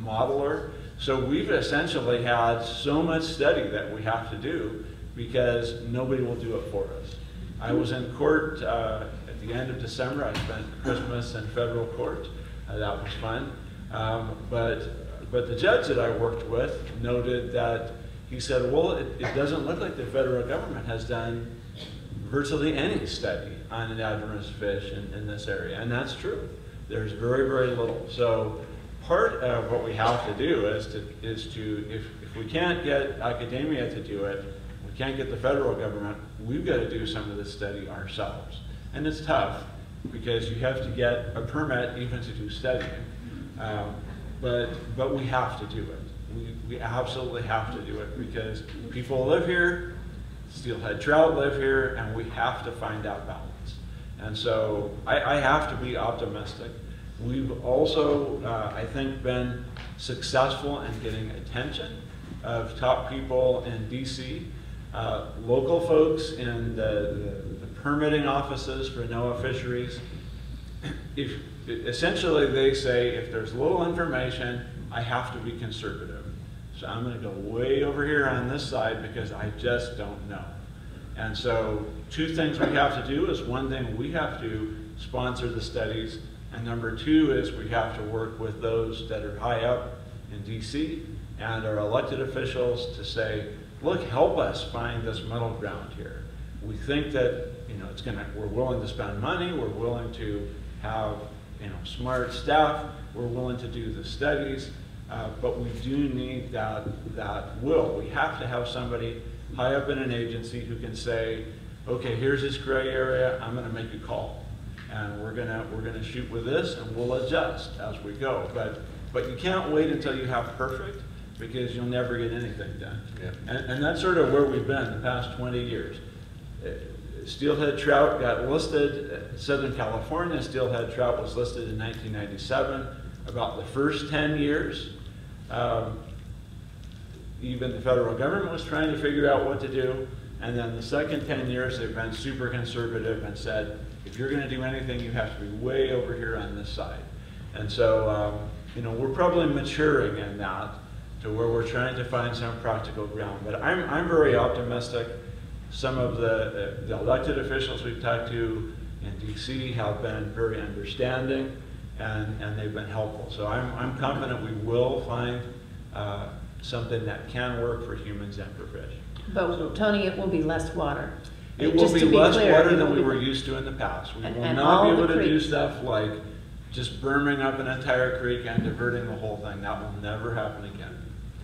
modeler. So we've essentially had so much study that we have to do because nobody will do it for us. I was in court at the end of December. I spent Christmas in federal court. That was fun. But the judge that I worked with noted that he said, well, it doesn't look like the federal government has done virtually any study on anadromous fish in this area. And that's true. There's very, very little. So part of what we have to do is to if we can't get academia to do it, we can't get the federal government, we've got to do some of this study ourselves. And it's tough because you have to get a permit even to do studying. But we have to do it. We absolutely have to do it because people live here, steelhead trout live here, and we have to find that balance. And so I have to be optimistic. We've also, I think, been successful in getting attention of top people in DC, local folks in the permitting offices for NOAA Fisheries. Essentially, they say if there's little information, I have to be conservative. So I'm going to go way over here on this side because I just don't know. And so two things we have to do is, one thing, we have to sponsor the studies, and number two is we have to work with those that are high up in DC and our elected officials to say, look, help us find this middle ground here. We think that we're willing to spend money, we're willing to have smart staff, we're willing to do the studies, but we do need that will. We have to have somebody high up in an agency who can say, okay, here's this gray area, I'm going to make a call, and we're gonna shoot with this, and we'll adjust as we go. But you can't wait until you have perfect, because you'll never get anything done. Yeah. And that's sort of where we've been the past 20 years. Steelhead trout got listed. Southern California steelhead trout was listed in 1997. About the first 10 years, even the federal government was trying to figure out what to do. And then the second 10 years, they've been super conservative and said, if you're going to do anything, you have to be way over here on this side. And so, you know, we're probably maturing in that to where we're trying to find some practical ground. But I'm very optimistic. Some of the elected officials we've talked to in DC have been very understanding, and they've been helpful. So I'm confident we will find something that can work for humans and for fish. But Tony, it will be less water. It will Just be to less clear, water it than will we be- were used to in the past. We will and not all be the able to do creeks. stuff like just burning up an entire creek and diverting the whole thing. That will never happen again.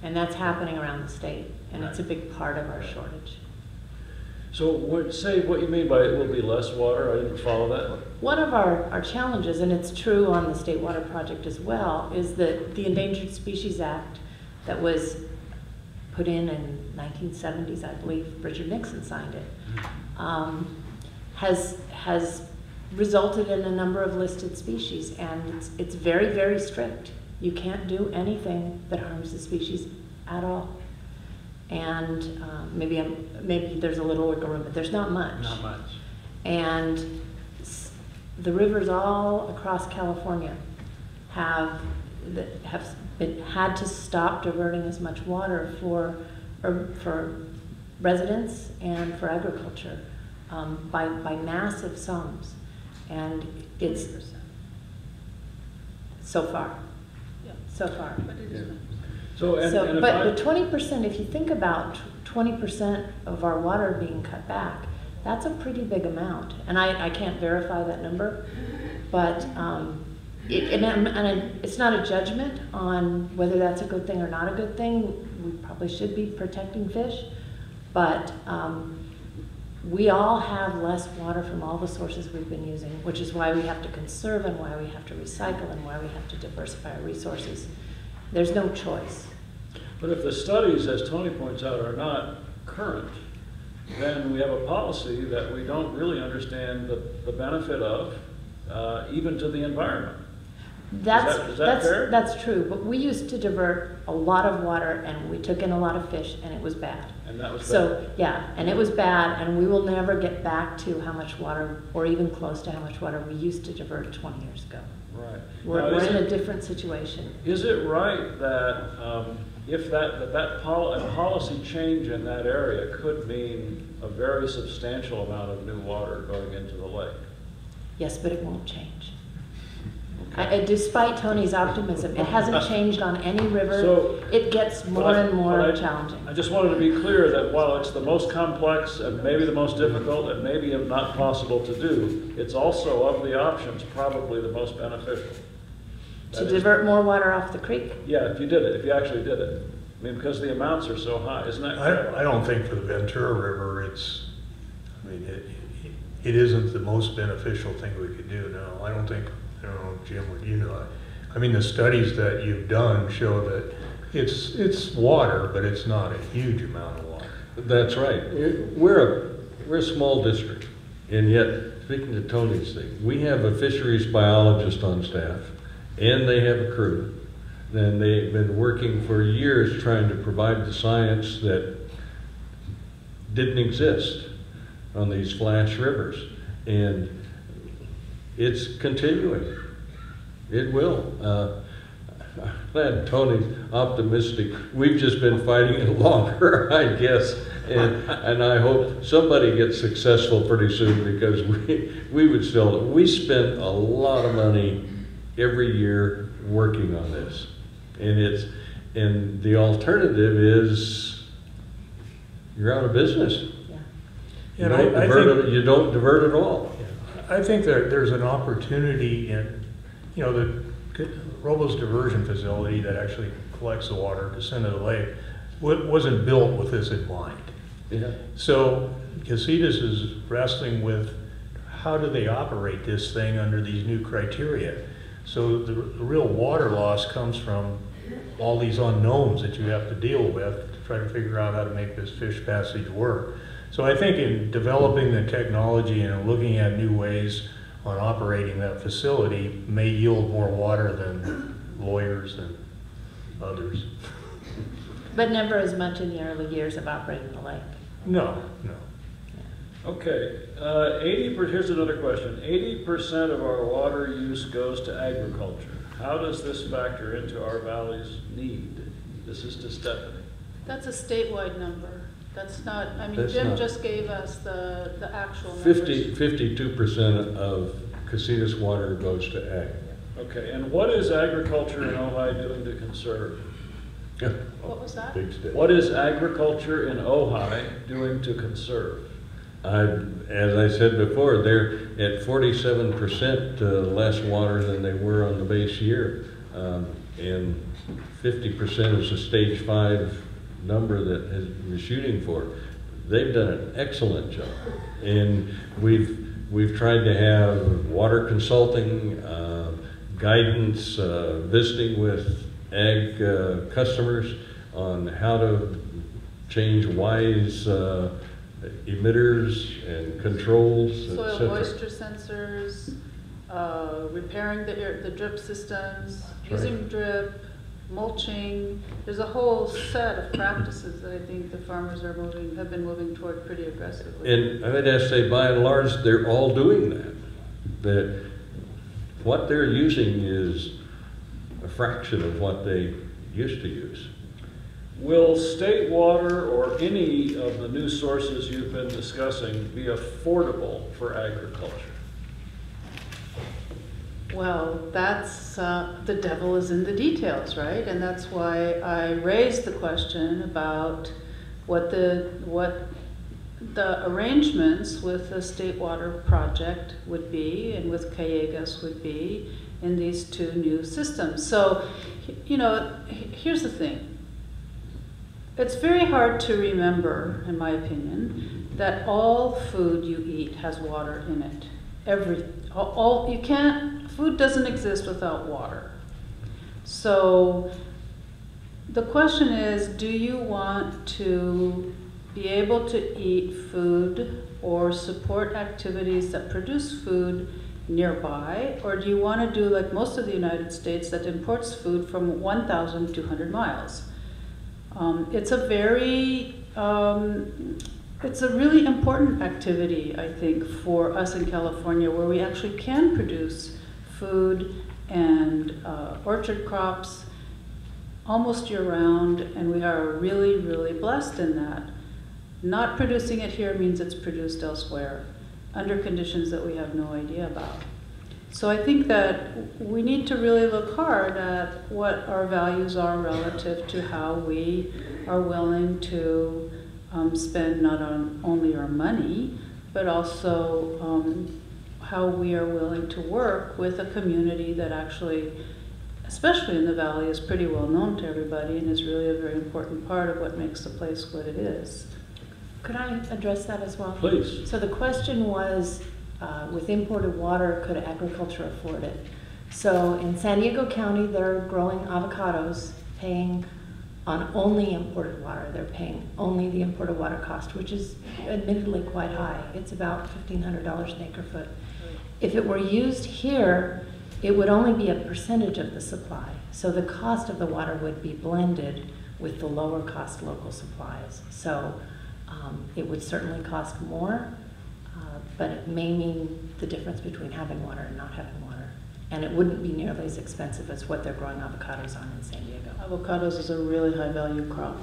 And that's happening around the state, and it's a Right. big part of our shortage. So say what you mean by it will be less water. I didn't follow that. One of our challenges, and it's true on the State Water Project as well, is that the Endangered Species Act that was put in 1970s, I believe Richard Nixon signed it, has resulted in a number of listed species, and it's very, very strict. You can't do anything that harms the species at all. And maybe there's a little wiggle room, but there's not much. Not much. And the rivers all across California had to stop diverting as much water for residents and for agriculture by massive sums, and it's so far. But it is. But the 20%, if you think about 20% of our water being cut back, that's a pretty big amount. And I can't verify that number, but it's not a judgment on whether that's a good thing or not a good thing. We probably should be protecting fish, but we all have less water from all the sources we've been using, which is why we have to conserve and why we have to recycle and why we have to diversify our resources. There's no choice. But if the studies, as Tony points out, are not current, then we have a policy that we don't really understand the benefit of, even to the environment. Is that fair? That's true, but we used to divert a lot of water and we took in a lot of fish and it was bad. And that was bad. So, yeah, and it was bad, and we will never get back to how much water, or even close to how much water we used to divert 20 years ago. Right. We're Now, in a different situation. Is it right that if a policy change in that area could mean a very substantial amount of new water going into the lake? Yes, but it won't change. Despite Tony's optimism, it hasn't changed on any river. So, it gets more and more challenging. I just wanted to be clear that while it's the most complex and maybe the most difficult and maybe not possible to do, it's also of the options probably the most beneficial. To divert more water off the creek? Yeah, if you actually did it. I mean, because the amounts are so high, isn't that correct? I don't think for the Ventura River it isn't the most beneficial thing we could do, no. I don't know, Jim, what you know. I mean, the studies that you've done show that it's water, but it's not a huge amount of water. That's right. We're a small district, and yet, speaking to Tony's thing, we have a fisheries biologist on staff, and they have a crew. And they've been working for years trying to provide the science that didn't exist on these flash rivers. And it's continuing. It will. I'm glad Tony's optimistic. We've just been fighting it longer, I guess. And I hope somebody gets successful pretty soon, because we spend a lot of money every year working on this. And the alternative is you're out of business. Yeah. You don't divert at all. I think there's an opportunity in, the Robles diversion facility that actually collects the water to send to the lake wasn't built with this in mind. Yeah. So Casitas is wrestling with how do they operate this thing under these new criteria. So the real water loss comes from all these unknowns that you have to deal with to try to figure out how to make this fish passage work. So I think in developing the technology and looking at new ways on operating that facility may yield more water than lawyers and others. But never as much in the early years of operating the lake. No, no. Okay, here's another question. 80% of our water use goes to agriculture. How does this factor into our valley's need? This is to Stephanie. That's a statewide number. That's not, I mean, That's Jim not- just gave us the actual numbers. 52% of Casitas water goes to ag. Okay, and what is agriculture in Ojai doing to conserve? What was that? Big stick. What is agriculture in Ojai doing to conserve? As I said before, they're at 47% less water than they were on the base year. And 50% is a stage 5 number that we're shooting for. They've done an excellent job. And we've tried to have water consulting, guidance, visiting with ag customers on how to change wise emitters and controls, Soil etc. moisture sensors, repairing the drip systems, using drip, mulching. There's a whole set of practices that I think the farmers have been moving toward pretty aggressively. And I would have to say, by and large, they're all doing that. That what they're using is a fraction of what they used to use. Will state water or any of the new sources you've been discussing be affordable for agriculture? Well, that's, the devil is in the details, right? And that's why I raised the question about what the arrangements with the state water project would be and with Callegas would be in these two new systems. So, you know, here's the thing. It's very hard to remember, in my opinion, that all food you eat has water in it. Food doesn't exist without water. So the question is, do you want to be able to eat food or support activities that produce food nearby, or do you want to do like most of the United States that imports food from 1,200 miles? It's a really important activity, I think, for us in California, where we actually can produce food and orchard crops almost year-round, and we are really, really blessed in that. Not producing it here means it's produced elsewhere, under conditions that we have no idea about. So I think that we need to really look hard at what our values are relative to how we are willing to spend not only our money, but also how we are willing to work with a community that actually, especially in the valley, is pretty well known to everybody and is really a very important part of what makes the place what it is. Could I address that as well? Please. So the question was, with imported water, could agriculture afford it? So in San Diego County, they're growing avocados, paying on only imported water. They're paying only the imported water cost, which is admittedly quite high. It's about $1,500 an acre foot. If it were used here, it would only be a percentage of the supply. So the cost of the water would be blended with the lower cost local supplies. So it would certainly cost more, but it may mean the difference between having water and not having water. And it wouldn't be nearly as expensive as what they're growing avocados on in San Diego. Avocados is a really high value crop.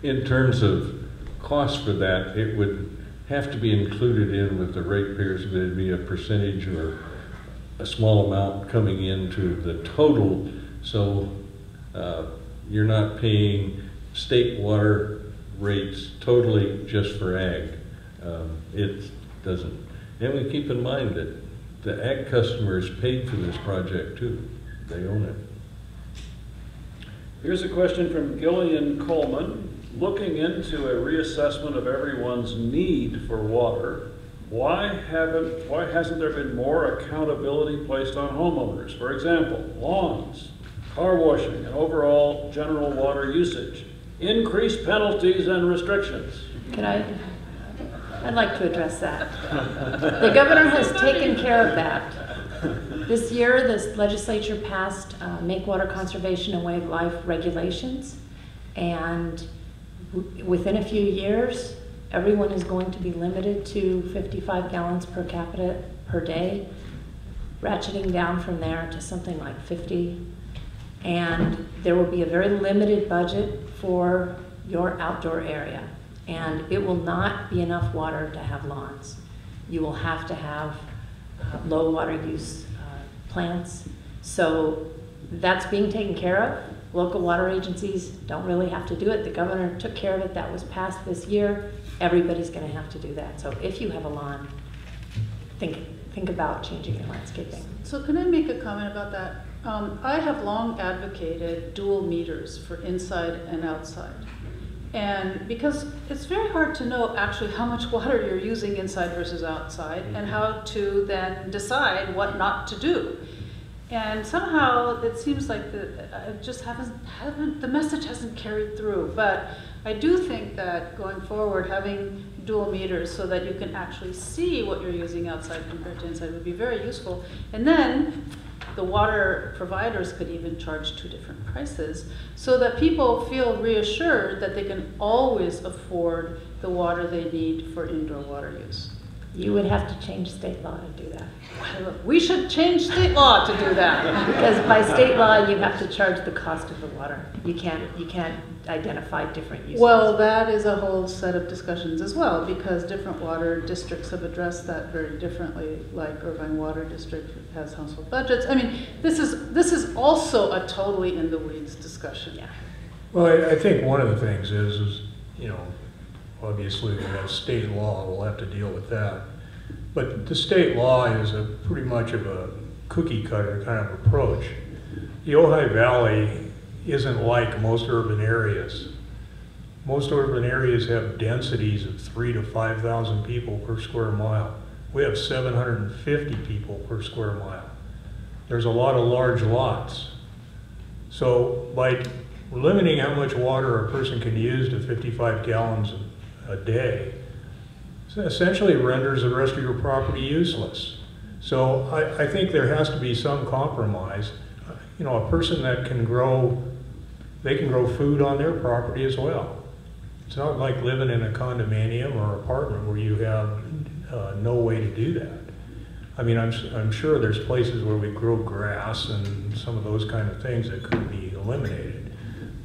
In terms of cost for that, it would have to be included in with the ratepayers. There'd be a percentage or a small amount coming into the total, so you're not paying state water rates totally just for ag. It doesn't. And we keep in mind that the ag customers paid for this project too. They own it. Here's a question from Gillian Coleman. Looking into a reassessment of everyone's need for water, why hasn't there been more accountability placed on homeowners? For example, lawns, car washing, and overall general water usage. Increased penalties and restrictions. I'd like to address that. The governor has taken care of that. This year, the legislature passed Make Water Conservation a Way of Life regulations, And within a few years, everyone is going to be limited to 55 gallons per capita per day, ratcheting down from there to something like 50. And there will be a very limited budget for your outdoor area. And it will not be enough water to have lawns. You will have to have low water use plants. So that's being taken care of. Local water agencies don't really have to do it. The governor took care of it. That was passed this year. Everybody's going to have to do that. So if you have a lawn, think about changing your landscaping. So can I make a comment about that? I have long advocated dual meters for inside and outside. And because it's very hard to know actually how much water you're using inside versus outside, and how to then decide what not to do. And somehow it seems like the message hasn't carried through. But I do think that going forward, having dual meters so that you can actually see what you're using outside compared to inside would be very useful. And then the water providers could even charge 2 different prices so that people feel reassured that they can always afford the water they need for indoor water use. You would have to change state law to do that. Well, we should change state law to do that. Because by state law, you have to charge the cost of the water. You can't identify different uses. Well, that is a whole set of discussions as well, because different water districts have addressed that very differently. Like Irvine Water District has household budgets. I mean, this is also a totally in the weeds discussion. Yeah. Well, I think one of the things is, you know, obviously we have state law, we'll have to deal with that. But the state law is a pretty much of a cookie cutter kind of approach. The Ojai Valley isn't like most urban areas. Most urban areas have densities of 3,000 to 5,000 people per square mile. We have 750 people per square mile. There's a lot of large lots. So by limiting how much water a person can use to 55 gallons a day, essentially renders the rest of your property useless. So I think there has to be some compromise. You know, a person that can grow, they can grow food on their property as well. It's not like living in a condominium or apartment where you have no way to do that. I mean, I'm sure there's places where we grow grass and some of those kind of things that could be eliminated.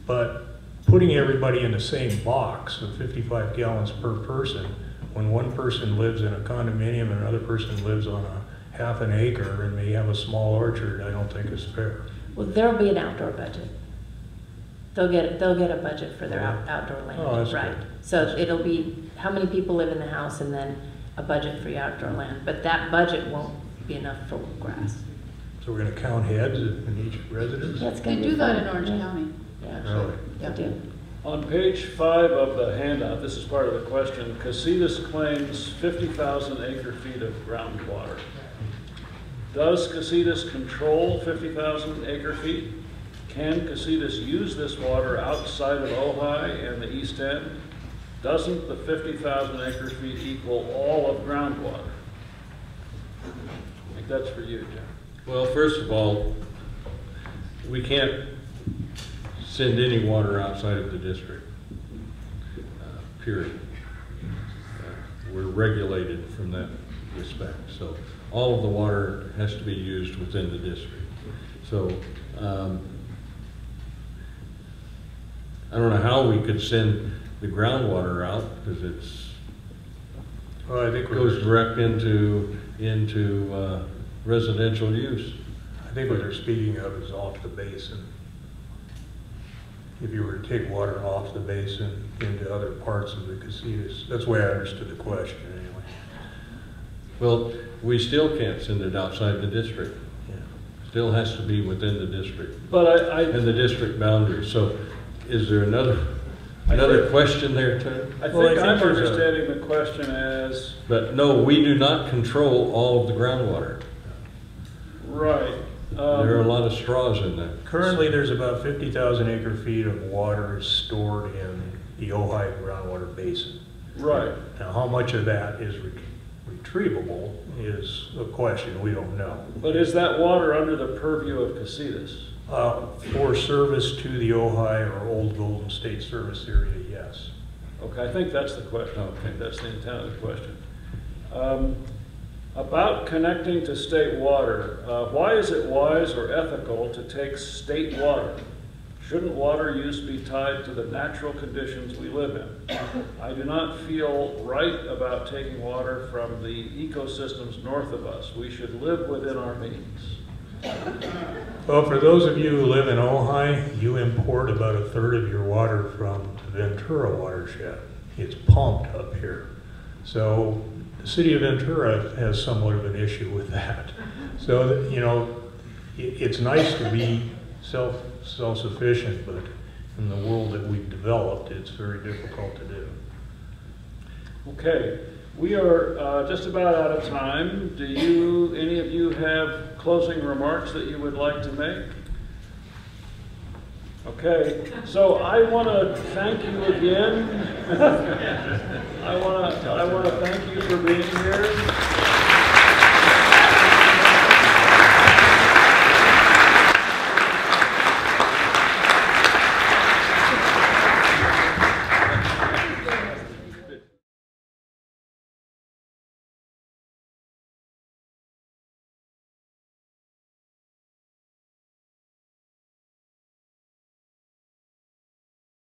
But putting everybody in the same box of 55 gallons per person, when one person lives in a condominium and another person lives on a half an acre and may have a small orchard, I don't think is fair. Well, there'll be an outdoor budget. They'll get a budget for their outdoor land. Oh, that's right. good. So it'll be how many people live in the house and then a budget for your outdoor land. But that budget won't be enough for grass. So we're going to count heads in each residence? That's They going to do be that fun. in Orange Yeah. County. Yeah, Really? they do. On page 5 of the handout, this is part of the question, Casitas claims 50,000 acre-feet of groundwater. Does Casitas control 50,000 acre-feet? Can Casitas use this water outside of Ojai and the East End? Doesn't the 50,000 acre-feet equal all of groundwater? I think that's for you, Jim. Well, first of all, we can't send any water outside of the district, period. We're regulated from that respect. So all of the water has to be used within the district. So I don't know how we could send the groundwater out, because it's Well, I think goes direct into residential use. I think what they're speaking of is off the basin. If you were to take water off the basin into other parts of the casitas, that's the way I understood the question anyway. Well, we still can't send it outside the district. Yeah. Still has to be within the district But and the district boundaries. So is there another question there, Ted? I Well, I think I'm think there's a- understanding the question as, But no, we do not control all of the groundwater. right. There are a lot of straws in that. Currently, there's about 50,000 acre feet of water stored in the Ojai groundwater basin. Right. Now, how much of that is retrievable is a question we don't know. But is that water under the purview of Casitas? For service to the Ojai or Old Golden State service area, yes. Okay, I think that's the question. Okay, that's the intent of the question. About connecting to state water, why is it wise or ethical to take state water? Shouldn't water use be tied to the natural conditions we live in? I do not feel right about taking water from the ecosystems north of us. We should live within our means. Well, for those of you who live in Ojai, you import about a third of your water from the Ventura watershed. It's pumped up here. So the city of Ventura has somewhat of an issue with that. So, you know, it's nice to be self-sufficient, but in the world that we've developed, it's very difficult to do. Okay, we are just about out of time. Do any of you have closing remarks that you would like to make? Okay, so I want to thank you again. I want to thank you for being here.